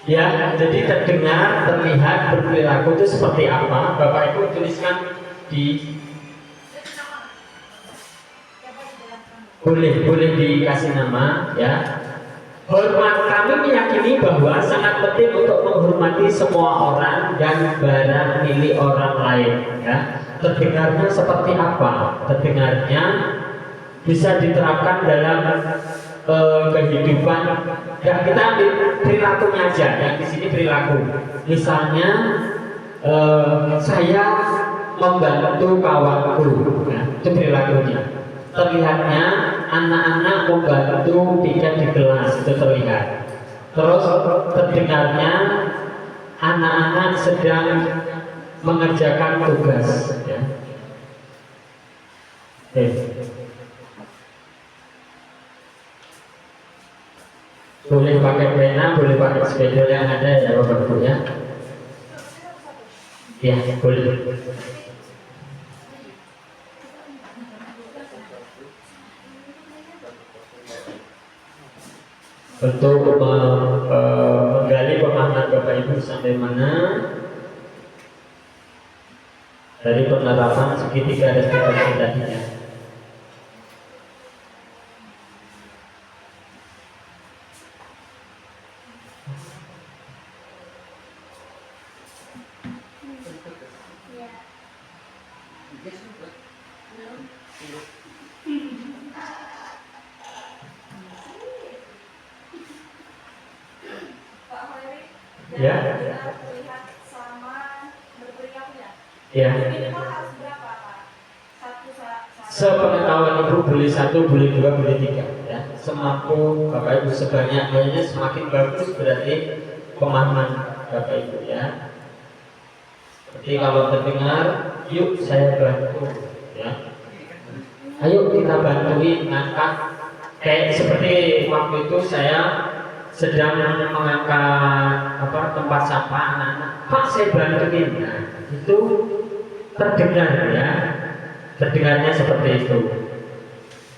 Ya, jadi terdengar, terlihat, berperilaku itu seperti apa? Bapak Ibu tuliskan di boleh dikasih nama ya. Hormat, kami meyakini bahwa sangat penting untuk menghormati semua orang dan barang milik orang lain ya. Terdengarnya seperti apa? Terdengarnya bisa diterapkan dalam kehidupan. Ya kita ambil perilakunya aja. Yang di sini perilaku. Misalnya saya membantu kawanku, nah, itu perilakunya. Terlihatnya anak-anak membantu piket di kelas, itu terlihat. Terus terdengarnya anak-anak sedang mengerjakan tugas, ya. Boleh pakai pena, boleh pakai spidol yang ada ya Bapak Ibu ya. Ya, boleh. Untuk menggali pemahaman Bapak Ibu sampai mana dari penerapan segitiga restitusi tadinya. Ya. Terlihat sama berperilakunya. Ya. Minimal harus berapa, Pak? Sepengetahuan Ibu boleh 1, boleh 2, boleh 3 ya. Semampu Bapak Ibu sebanyak-banyaknya, semakin bagus berarti pemahaman Bapak Ibu ya. Seperti kalau terdengar, yuk saya bantu ya. Ayo kita bantuin ngangkat. Kayak seperti waktu itu saya sedang mengangkat tempat sampah anak-anak. Pak saya bantuin. Nah, itu terdengar ya. Terdengarnya seperti itu.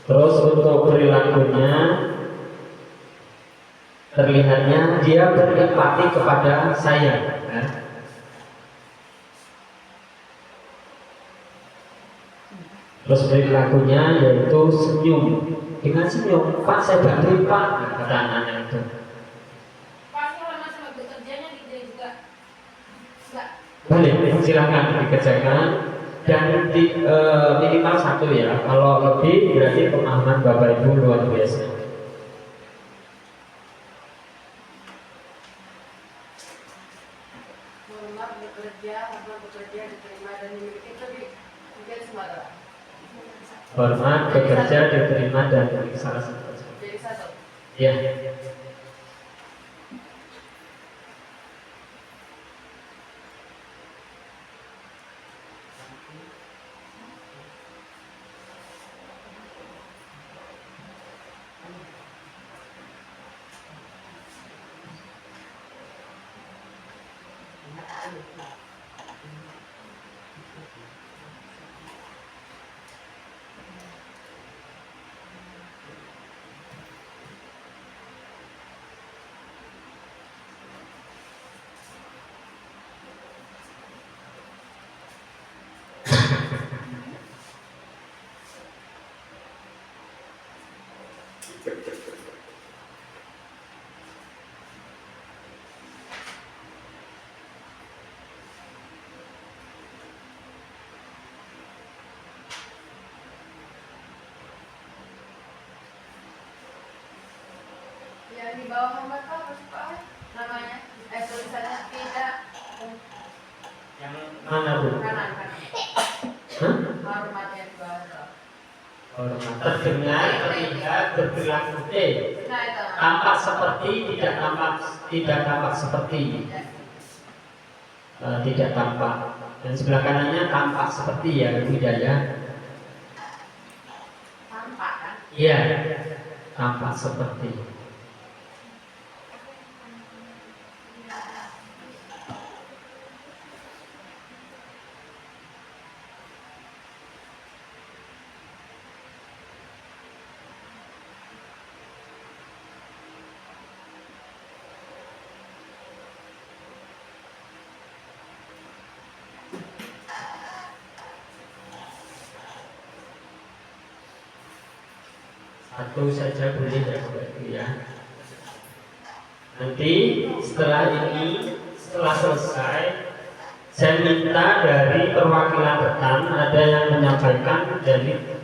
Terus untuk perilakunya, terlihatnya dia berempati kepada saya ya. Terus perilakunya yaitu senyum. Dengan senyum, Pak saya bantuin Pak, kata anak-anak itu. Pak, sama sama bekerjanya gitu juga. Enggak. Boleh, silakan dikerjakan. Dan minimal 1 ya. Kalau lebih berarti pemahaman Bapak Ibu luar biasa. Bekerja diterima dan dimiliki itu mungkin Sumatera. Hormat, bekerja, diterima dan memiliki salah satu. Jadi 1. Ya. Yang di bawah hamba Pak, apa namanya? Tulisannya tidak Yang mana Bu? kanan. Hah? Hormatnya di bawah. Hormat, terdengar, terlihat, berperilaku. Nah itu. Tampak seperti, tidak tampak seperti. Tidak tampak. Dan sebelah kanannya tampak seperti ya, tidak ya? Tampak kan? Iya, tampak seperti. Satu saja boleh ya Bapak Ibu ya. Nanti setelah selesai, saya minta dari perwakilan rekan ada yang menyampaikan dari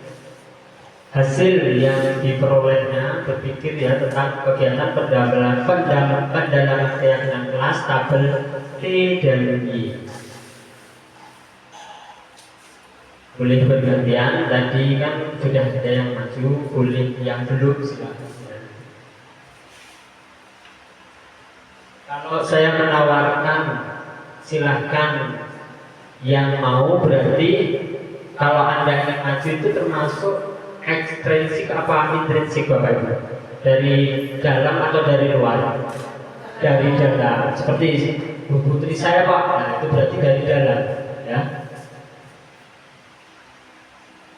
hasil yang diperolehnya, berpikir ya tentang kegiatan pendalaman keyakinan kelas tabel T dan I. Boleh bergantian, tadi kan sudah ada yang maju, boleh yang belum silakan. Kalau saya menawarkan silahkan yang mau, berarti kalau Anda ingin maju itu termasuk ekstrinsik apa intrinsik Bapak Ibu? Dari dalam atau dari luar? Dari dalam. Seperti Bu Putri saya Pak, nah itu berarti dari dalam ya.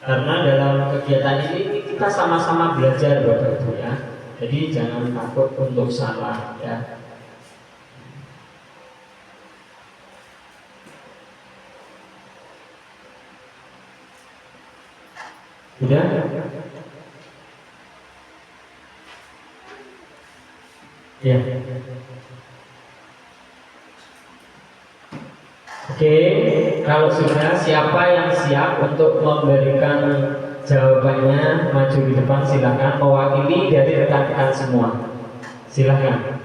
Karena dalam kegiatan ini kita sama-sama belajar Bapak Ibu ya. Jadi jangan takut untuk salah ya. Sudah? Ya. Oke, kalau sudah, siapa yang siap untuk memberikan jawabannya maju di depan, silakan mewakili dari rekan-rekan semua. Silakan.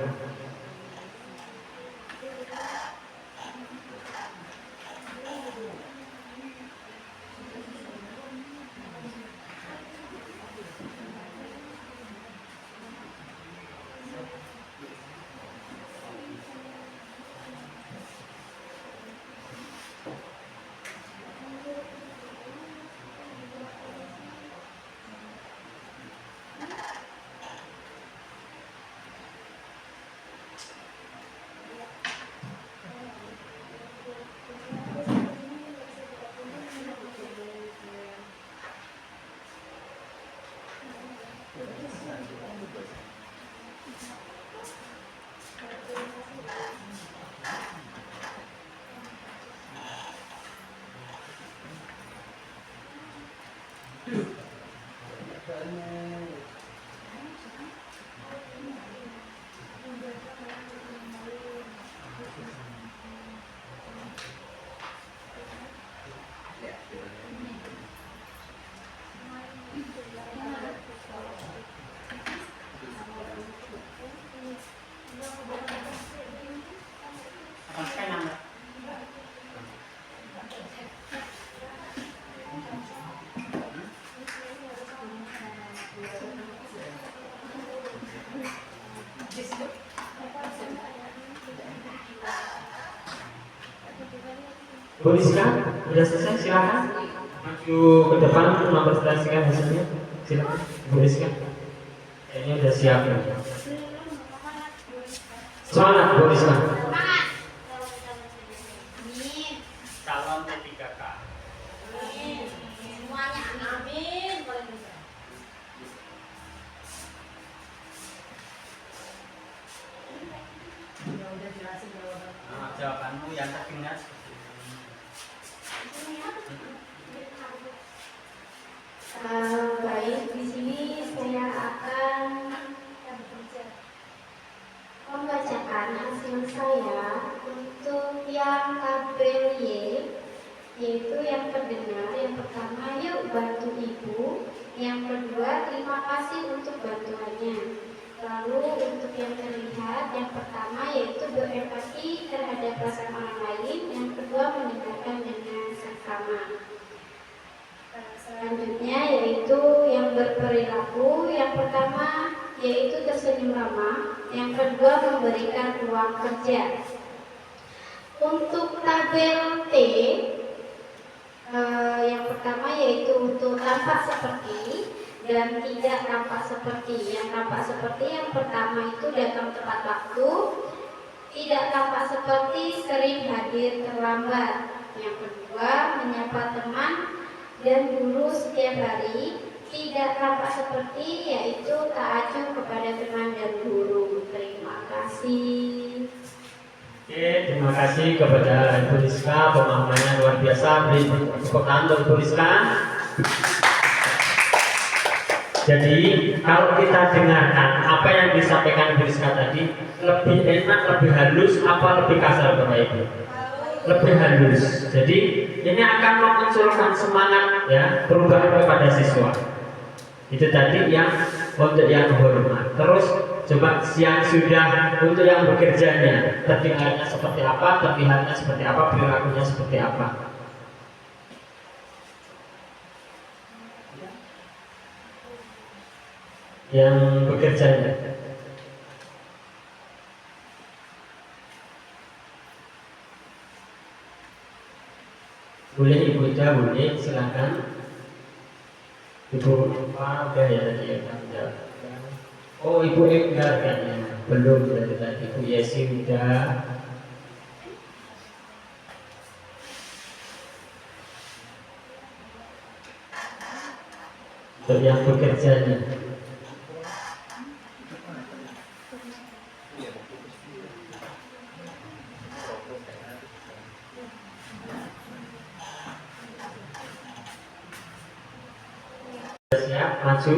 Bu Rizka, sudah selesai, silakan maju ke depan untuk mempresentasikan hasilnya. Silakan, Bu Rizka. Kayaknya sudah siap ya. Semangat, Bu Rizka. Calon P3K. Semuanya amin. Jawabanmu yang terdengar. Baik, di sini saya akan membacakan hasil saya untuk yang tabel Y, yaitu yang terdengar. Yang pertama, yuk bantu ibu. Yang kedua, terima kasih untuk bantuannya. Lalu untuk yang terlihat, yang pertama yaitu berempati terhadap perasaan orang lain. Yang kedua, mendengarkan dengan seksama. Selanjutnya yaitu yang berperilaku. Yang pertama yaitu tersenyum ramah. Yang kedua, memberikan ruang kerja. Untuk tabel T, yang pertama yaitu untuk tampak seperti dan tidak tampak seperti. Yang tampak seperti yang pertama itu datang tepat waktu. Tidak tampak seperti sering hadir terlambat. Yang kedua, menyapa teman dan guru setiap hari. Tidak tampak seperti yaitu tak acuh kepada teman dan guru. Terima kasih. Oke, terima kasih kepada Ibu Rizka, pemahamannya luar biasa. Beri tepuk tangan untuk Ibu Rizka. Jadi kalau kita dengarkan apa yang disampaikan Ibu Rizka tadi, lebih enak, lebih halus, apa lebih kasar Bapak Ibu? Lebih halus. Jadi ini akan memunculkan semangat ya perubahan kepada siswa. Itu tadi yang untuk yang hormat. Terus coba yang sudah untuk yang bekerjanya, terdengarnya seperti apa, terlihatnya seperti apa, perilakunya seperti apa. Yang bekerjanya. Boleh Ibu Ida, boleh, silakan. Ibu udah ya tadi ya. Oh Ibu Enggar kan ya, belum dari tadi. Ibu Yesi udah. Untuk yang bekerjanya. Siap, maju.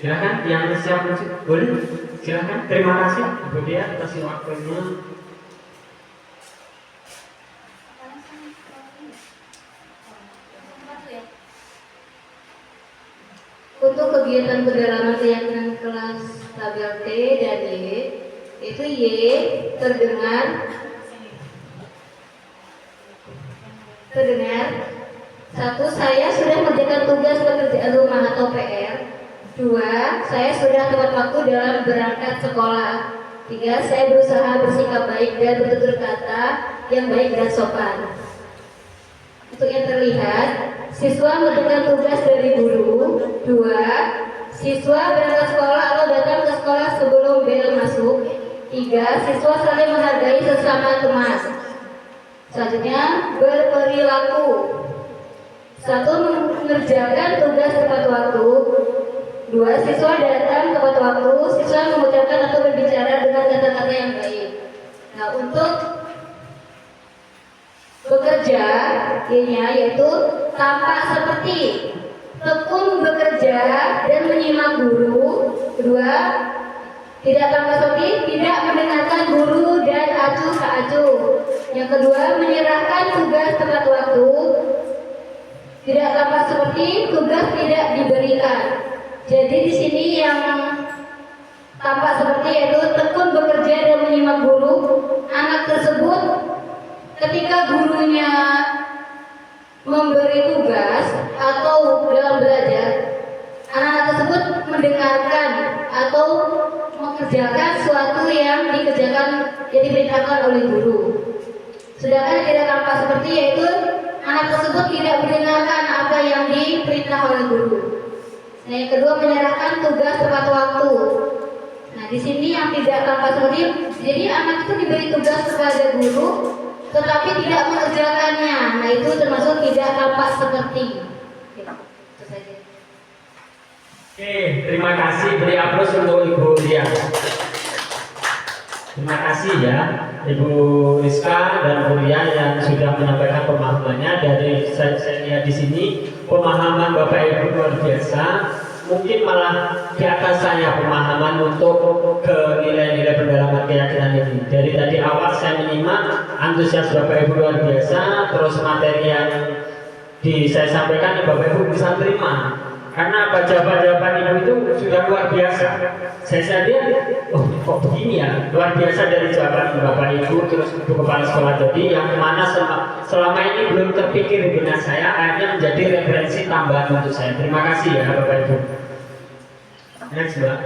Silakan yang siap maju, boleh. Silakan. Terima kasih Ibu Dia atas waktunya. Untuk kegiatan pendalaman keyakinan kelas tabel T dan Y, itu Y terdengar satu, saya sudah mengerjakan tugas pekerjaan rumah atau PR. Dua, saya sudah tepat waktu dalam berangkat sekolah. Tiga, saya berusaha bersikap baik dan bertutur kata yang baik dan sopan. Untuk yang terlihat, siswa mengerjakan tugas dari guru. Dua, siswa berangkat sekolah atau datang ke sekolah sebelum bel masuk. Tiga, siswa saling menghargai sesama teman. Selanjutnya, berperilaku. Satu, mengerjakan tugas tepat waktu. Dua, siswa datang tepat waktu. Siswa mengucapkan atau berbicara dengan kata-kata yang baik. Nah, untuk bekerja, Y-nya yaitu tampak seperti tekun bekerja dan menyimak guru. Kedua, tidak tampak seperti tidak mendengarkan guru dan acuh tak acuh. Yang kedua, menyerahkan tugas tepat waktu. Tidak tampak seperti tugas tidak diberikan. Jadi di sini yang tampak seperti yaitu tekun bekerja dan menyimak guru. Anak tersebut ketika gurunya memberi tugas atau dalam belajar, anak-anak tersebut mendengarkan atau mengerjakan sesuatu yang diperintahkan oleh guru. Sedangkan tidak tampak seperti yaitu anak tersebut tidak mendengarkan apa yang diperintah oleh guru. Nah, yang kedua, menyerahkan tugas tepat waktu. Nah, di sini yang tidak tampak seperti, jadi anak itu diberi tugas kepada guru, tetapi tidak mengerjakannya. Nah, itu termasuk tidak tampak seperti. Itu saja. Oke, terima kasih. Beri aplaus untuk Ibu Dia. Terima kasih ya Ibu Rizka dan Bu Ria yang sudah menyampaikan pemahamannya. Dari saya lihat di sini pemahaman Bapak Ibu luar biasa. Mungkin malah di atas saya pemahaman untuk ke nilai-nilai pendalaman keyakinan ini. Dari tadi awal saya menyimak antusias Bapak Ibu luar biasa. Terus materi yang saya sampaikan Bapak Ibu bisa terima. Karena jawaban-jawaban Ibu itu sudah luar biasa. Saya sadar, oh kok begini ya, luar biasa dari jawaban Bapak Ibu, terus Ibu Kepala Sekolah. Jadi yang mana selama ini belum terpikir di benak saya, akhirnya menjadi referensi tambahan untuk saya. Terima kasih ya Bapak Ibu. Next Mbak.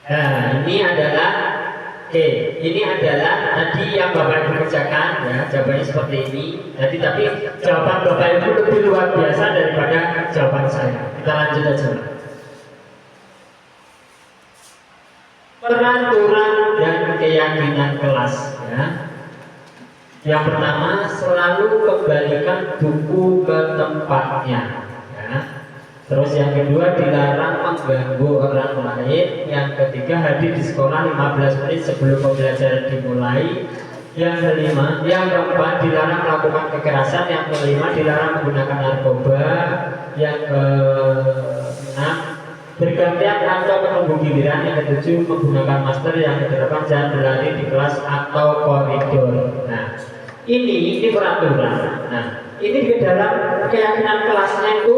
Nah ini adalah ini adalah tadi yang Bapak Ibu kerjakan ya, jawabannya seperti ini. Jadi tapi jawaban Bapak Ibu lebih luar biasa daripada jawaban saya. Kita lanjut aja. Peraturan dan keyakinan kelas ya. Yang pertama, selalu kembalikan buku ke tempatnya ya. Terus yang kedua dilarang mengganggu orang lain. Yang ketiga hadir di sekolah 15 menit sebelum pembelajaran dimulai. Yang kelima, yang keempat dilarang melakukan kekerasan. Yang kelima dilarang menggunakan narkoba. Yang keenam bergantian atau menunggu giliran. Yang ketujuh menggunakan masker. Yang kedelapan jangan berlari di kelas atau koridor. Nah, ini peraturan. Nah, ini ke dalam keyakinan kelasnya itu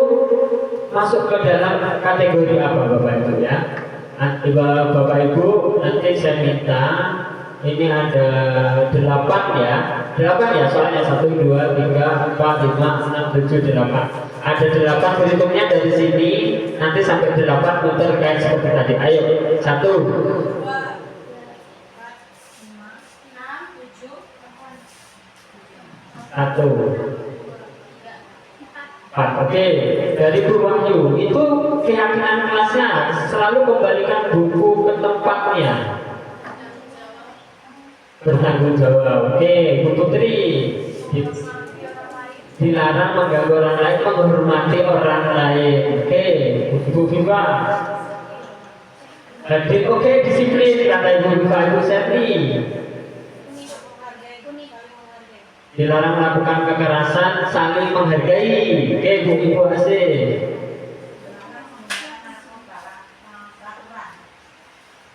masuk ke dalam kategori apa Bapak Ibu ya? Bapak Ibu nanti saya minta ini ada 8 ya, 8 ya soalnya 1, 2, 3, 4, 5, 6, 7, 8. Ada 8 berhitungnya dari sini nanti sampai 8 muter kayak seperti tadi. Ayo 1, 1, 4. Oke, dari Bu Wahyu itu keyakinan kelasnya selalu kembalikan buku ke tempatnya. Bertanggung jawab. Oke, Bu Putri dilarang mengganggu orang lain, menghormati orang lain. Oke, Bu Viva. Oke, disiplin kata Ibu Viva, Ibu Serti. Dilarang melakukan kekerasan, saling menghargai. Oke, Bu Ibu Asih.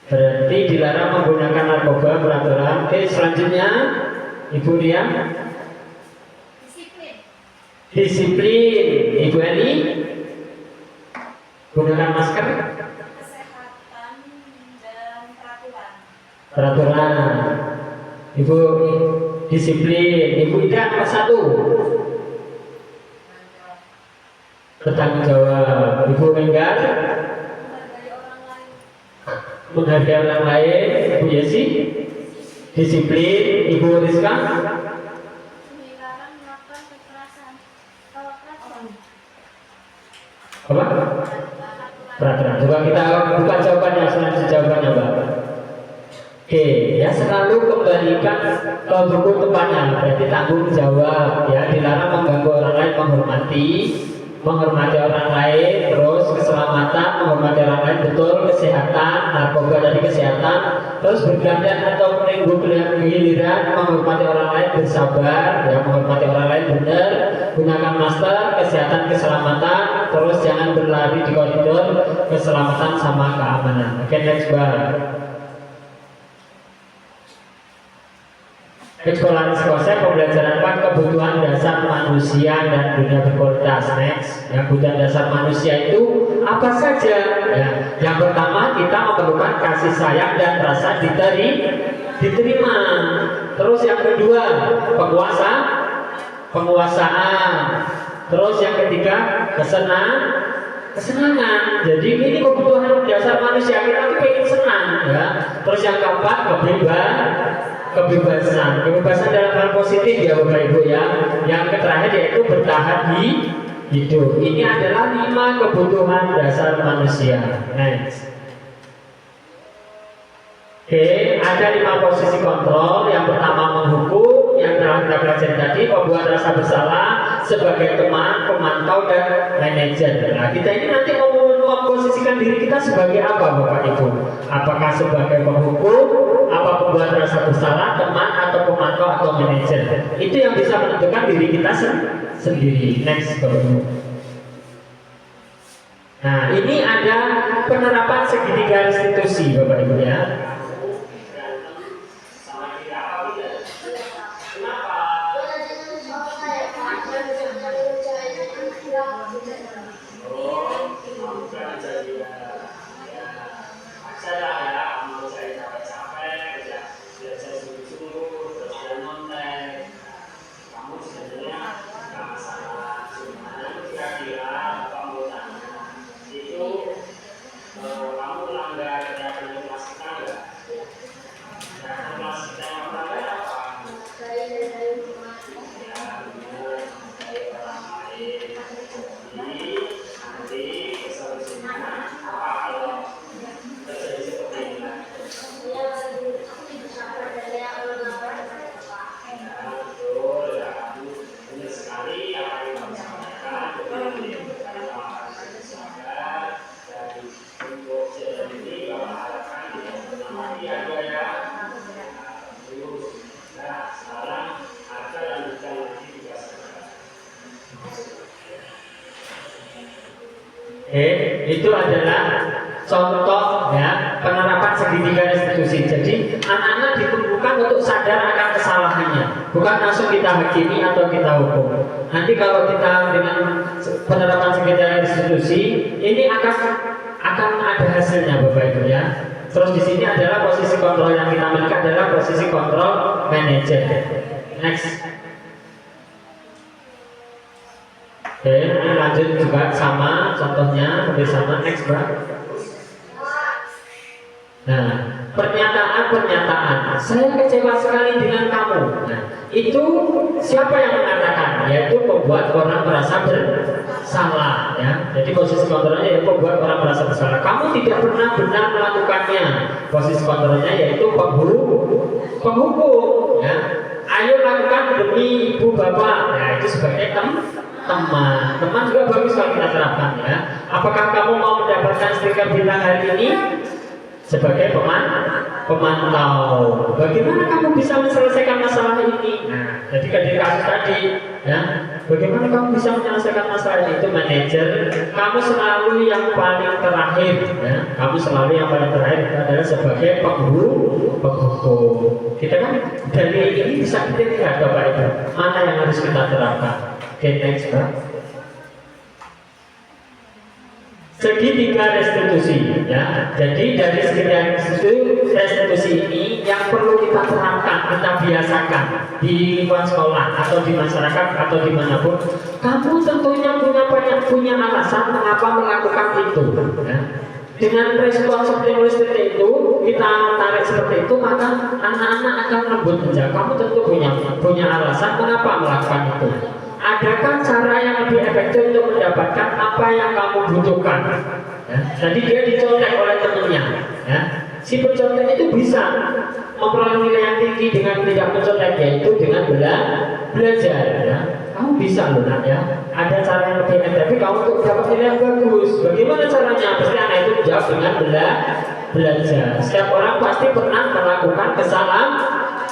Berarti dilarang menggunakan narkoba, peraturan. Oke, selanjutnya Ibu Ria. Disiplin. Ibu Eni. Gunakan masker. Kesehatan dan Peraturan. Ibu disiplin. Ibu Ida nomor 1. Bertanggung jawab. Ibu Menggar menghargai orang lain. Ibu Yesi disiplin. Ibu Rizka dilarang melakukan kekerasan. apa? Peraturan. Coba kita buka jawabannya, selanjutnya jawabannya Mbak. Oke, ya selalu kembalikan ke buku tempatnya. Berarti tanggung jawab. Ya, dilarang mengganggu orang lain, menghormati orang lain, terus keselamatan, menghormati orang lain, betul, kesehatan, narkoba dari kesehatan, terus bergantian atau menunggu giliran, menghormati orang lain, bersabar, ya, menghormati orang lain benar, gunakan masker, kesehatan, keselamatan, terus jangan berlari di koridor, keselamatan sama keamanan. Oke, next bar. Eksplorasi konsep pembelajaran kebutuhan dasar manusia dan dunia berkualitas. Next, ya, kebutuhan dasar manusia itu apa saja? Ya, yang pertama kita memerlukan kasih sayang dan rasa diterima. Terus yang kedua penguasaan. Terus yang ketiga kesenangan. Jadi ini kebutuhan dasar manusia, kita pengen senang ya. Terus yang keempat kebebasan dalam hal positif ya Bapak Ibu ya. Yang terakhir yaitu bertahan hidup. Ini adalah 5 kebutuhan dasar manusia. Next. Oke, ada 5 posisi kontrol. Yang pertama menghukum, yang telah kita pelajari tadi, membuat rasa bersalah sebagai teman, pemantau dan manajer. Nah, kita ini nanti memposisikan diri kita sebagai apa Bapak Ibu? Apakah sebagai penghukum, apa pembuat rasa bersalah, teman atau pemantau atau manajer? Itu yang bisa menentukan diri kita sendiri. Next Bapak Ibu. Nah, ini ada penerapan segitiga restitusi Bapak Ibu ya. Kamu melanggar kegiatan kelas kita enggak? Itu adalah contoh ya penerapan segitiga restitusi. Jadi anak-anak ditumbuhkan untuk sadar akan kesalahannya, bukan langsung kita hakimi atau kita hukum. Nanti kalau kita dengan penerapan segitiga restitusi ini akan ada hasilnya, Bapak Ibu ya. Terus di sini adalah posisi kontrol yang kita miliki adalah posisi kontrol manajer. Next. Oke, lanjut juga sama contohnya, hampir sama. Next, Mbak. Nah, pernyataan saya kecewa sekali dengan kamu. Nah, itu siapa yang mengatakan? Yaitu membuat orang merasa bersalah ya. Jadi posisi kontrolnya yaitu membuat orang merasa bersalah. Kamu tidak pernah benar melakukannya. Posisi kontrolnya yaitu penghukum ya. Ayo lakukan demi ibu bapak. Nah, itu sebagai teman juga bagus kalau kita terapkan ya. Apakah kamu mau mendapatkan stiker bintang hari ini? Sebagai pemantau, bagaimana kamu bisa menyelesaikan masalah ini? Nah, jadi dari kasus tadi, ya, bagaimana kamu bisa menyelesaikan masalah ini? Itu manajer, kamu selalu yang paling terakhir, ya, kamu selalu yang paling terakhir itu adalah sebagai penghukum. Kita kan dari ini bisa kita lihat Bapak Ibu, mana yang harus kita terapkan. Oke, next, Pak. Segitiga restitusi ya. Jadi dari segitiga restitusi ini yang perlu kita terapkan, kita biasakan di lingkungan sekolah atau di masyarakat atau dimanapun. Kamu tentunya punya alasan mengapa melakukan itu ya. Dengan respon seperti itu, kita tarik seperti itu, maka anak-anak akan lembut saja. Kamu tentu punya alasan mengapa melakukan itu. Adakah cara yang lebih efektif untuk mendapatkan apa yang kamu butuhkan? Ya. Jadi dia dicontek oleh temannya. Ya. Si pencontek itu bisa memperoleh nilai yang tinggi dengan tidak mencontek, yaitu dengan belajar. Ya. Kamu bisa loh nak ya. Ada cara yang lebih efektif tapi kamu untuk dapat nilai yang bagus. Bagaimana caranya? Pasti anak itu jawab dengan belajar. Setiap orang pasti pernah melakukan kesalahan.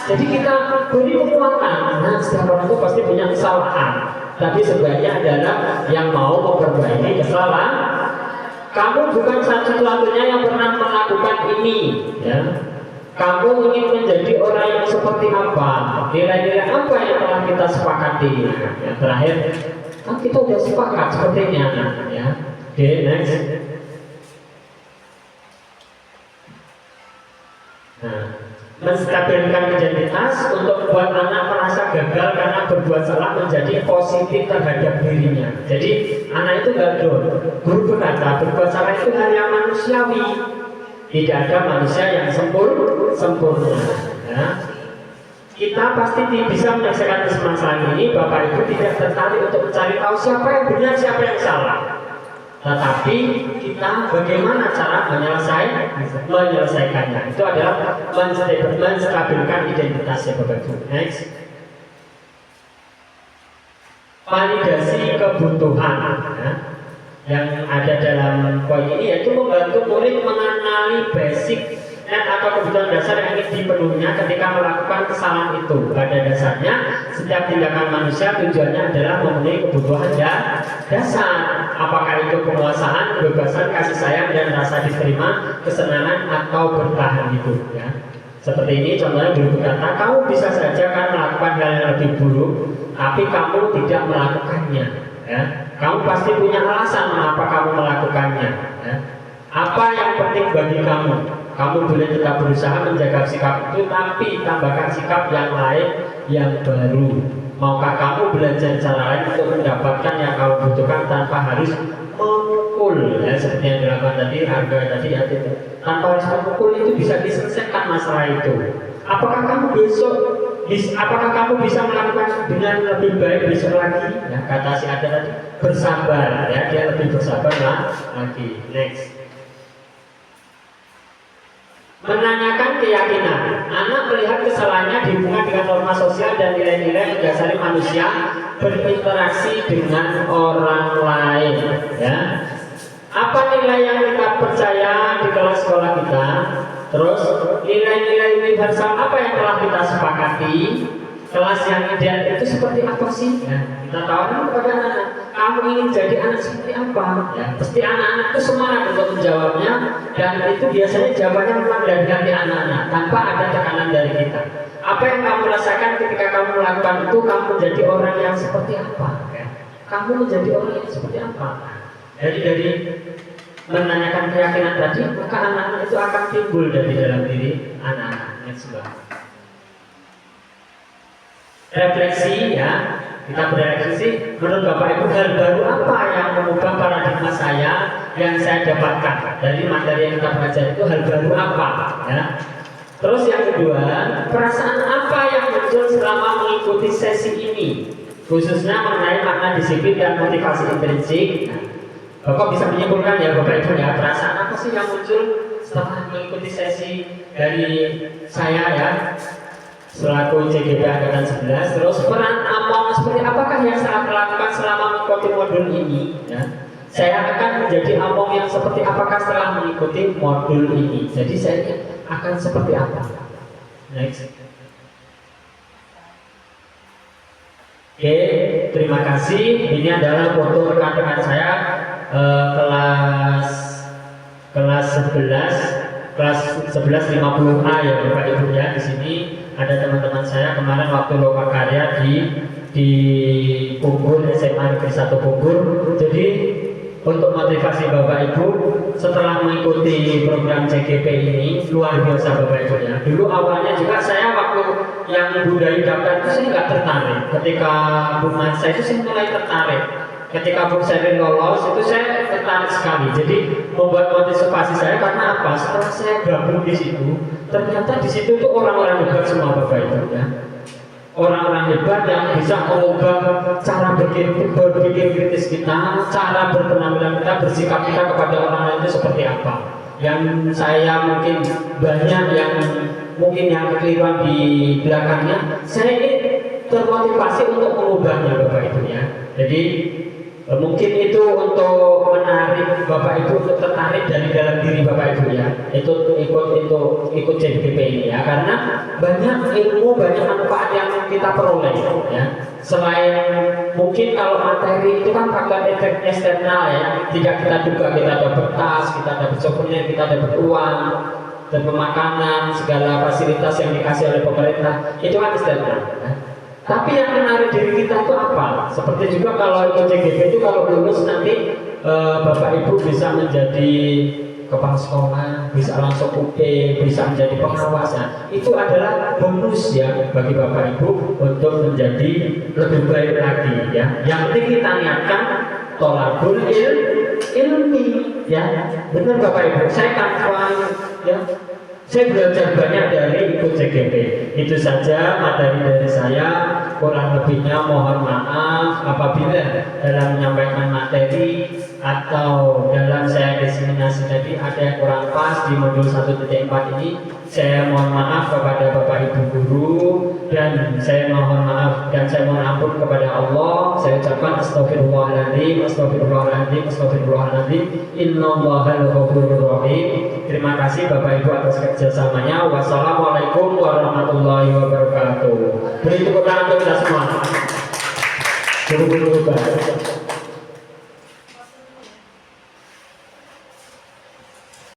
Jadi kita beri kekuatan. Nah, setiap orang itu pasti punya kesalahan. Tapi sebenarnya adalah yang mau memperbaiki kesalahan. Kamu bukan satu-satunya yang pernah melakukan ini. Ya. Kamu ingin menjadi orang yang seperti apa? Nilai-nilai apa yang telah kita sepakati? Yang terakhir, kan kita sudah sepakat sepertinya. Ya. Oke, next. Nah, menstabilkan identitas untuk membuat anak merasa gagal karena berbuat salah menjadi positif terhadap dirinya. Jadi anak itu nggak down. Guru berkata berbuat salah itu hal yang manusiawi. Tidak ada manusia yang sempurna. Ya. Kita pasti bisa menyelesaikan permasalahan ini. Bapak Ibu tidak tertarik untuk mencari tahu siapa yang benar, siapa yang salah. Tetapi kita bagaimana cara menyelesaikannya? Itu adalah menstabilkan identitasnya, Bapak Ibu. Next. Validasi kebutuhan ya, yang ada dalam poin ini yaitu membantu murid mengenali basic atau kebutuhan dasar yang ingin dipenuhinya ketika melakukan kesalahan itu. Pada dasarnya, setiap tindakan manusia tujuannya adalah memenuhi kebutuhan dasar. Apakah itu penguasaan, kebebasan, kasih sayang, dan rasa diterima, kesenangan, atau bertahan hidup ya. Seperti ini contohnya guru berkata, kamu bisa saja kan melakukan hal yang lebih buruk, tapi kamu tidak melakukannya ya. Kamu pasti punya alasan mengapa kamu melakukannya ya. Apa yang penting bagi kamu? Kamu boleh tetap berusaha menjaga sikap itu, tapi tambahkan sikap yang lain yang baru. Maukah kamu belajar cara lain untuk mendapatkan yang kamu butuhkan tanpa harus memukul ya, seperti yang dilakukan tadi, harga tadi ya, tanpa harus memukul itu bisa diselesaikan masalah itu. Apakah kamu bisa melakukan dengan lebih baik besok lagi? Ya, kata si Ada tadi, bersabar ya, dia lebih bersabar lagi. Next. Menanyakan keyakinan. Anak melihat kesalahannya dihubungkan dengan norma sosial dan nilai-nilai mendasari manusia berinteraksi dengan orang lain ya. Apa nilai yang kita percaya di kelas sekolah kita? Terus nilai-nilai universal apa yang telah kita sepakati? kelas yang ideal itu seperti apa sih? Ya, kita tawarkan kepada anak-anak, kamu ingin jadi anak seperti apa? Ya, pasti anak-anak itu semangat untuk menjawabnya, dan itu biasanya jawabannya memang dari hati anak-anak tanpa ada tekanan dari kita. Apa yang kamu rasakan ketika kamu melakukan itu, kamu menjadi orang yang seperti apa? Ya, kamu menjadi orang yang seperti apa? Jadi dari menanyakan keyakinan tadi, maka anak-anak itu akan timbul dari dalam diri anak-anak. Refleksi ya, kita berefleksi, menurut Bapak Ibu hal baru apa yang mengubah paradigma saya yang saya dapatkan dari materi yang kita belajar itu, hal baru apa ya. Terus yang kedua, perasaan apa yang muncul selama mengikuti sesi ini, khususnya mengenai makna disiplin dan motivasi intrinsik. Bapak bisa menyimpulkan ya Bapak Ibu ya, perasaan apa sih yang muncul setelah mengikuti sesi dari saya ya selaku CGP Angkatan 11. Terus peran Among seperti apakah yang saya lakukan selama mengikuti modul ini ya. Saya akan menjadi Among yang seperti apakah setelah mengikuti modul ini. Jadi saya akan seperti apa. Next. Oke, terima kasih. Ini adalah foto rekan-rekan saya kelas 1150A ya Bapak Ibu ya. Di sini ada teman-teman saya kemarin waktu lokakarya di Bogor, SMA Negeri 1 Bogor. Jadi untuk motivasi Bapak Ibu setelah mengikuti program CGP ini luar biasa Bapak Ibu ya. Dulu awalnya juga saya waktu yang budaya daftar itu saya nggak tertarik. Ketika Bu Mansa itu saya mulai tertarik. Ketika Bu Sherin lolos itu saya tertarik sekali. Jadi membuat motivasi saya karena apa? Setelah saya gabung di situ, ternyata di situ tuh orang-orang hebat semua Bapak Ibu ya. Orang-orang hebat yang bisa mengubah cara berpikir kritis kita, cara berpenampilan kita, bersikap kita kepada orang lain itu seperti apa. Yang saya mungkin banyak yang kekeliruan di belakangnya, saya ini termotivasi untuk mengubahnya Bapak Ibu ya. Jadi mungkin itu untuk menarik Bapak Ibu untuk tertarik dari dalam diri Bapak Ibu ya, itu ikut CGP ini ya, karena banyak ilmu, banyak manfaat yang kita peroleh ya. Selain mungkin kalau materi itu kan faktor efek eksternal ya, tidak kita duga, kita dapat tas, kita dapat souvenir, kita dapat uang dan makanan, segala fasilitas yang dikasih oleh pemerintah itu kan eksternal ya. Tapi yang menarik diri kita itu apa? Seperti juga kalau ikut CGP itu kalau lulus nanti Bapak Ibu bisa menjadi kepala sekolah, bisa langsung UP, bisa menjadi pengawas. Itu adalah bonus ya bagi Bapak Ibu untuk menjadi lebih baik lagi ya. Yang penting kita niatkan tolabul ilmi ya. Benar Bapak Ibu, saya kawan ya. Saya belajar banyak dari ikut CGP. Itu saja materi dari saya. Kurang lebihnya mohon maaf apabila dalam menyampaikan materi atau dalam saya diseminasi tadi ada yang kurang pas di modul 1.4 ini. Saya mohon maaf kepada Bapak Ibu guru, dan saya mohon maaf dan saya mohon ampun kepada Allah. Saya ucapkan astagfirullahaladzim, astagfirullahaladzim, astagfirullahaladzim. Innallahal ghafurur rahim. Terima kasih Bapak Ibu atas kerjasamanya. Wassalamualaikum warahmatullahi wabarakatuh. Beri tepuk tangan untuk kita semua.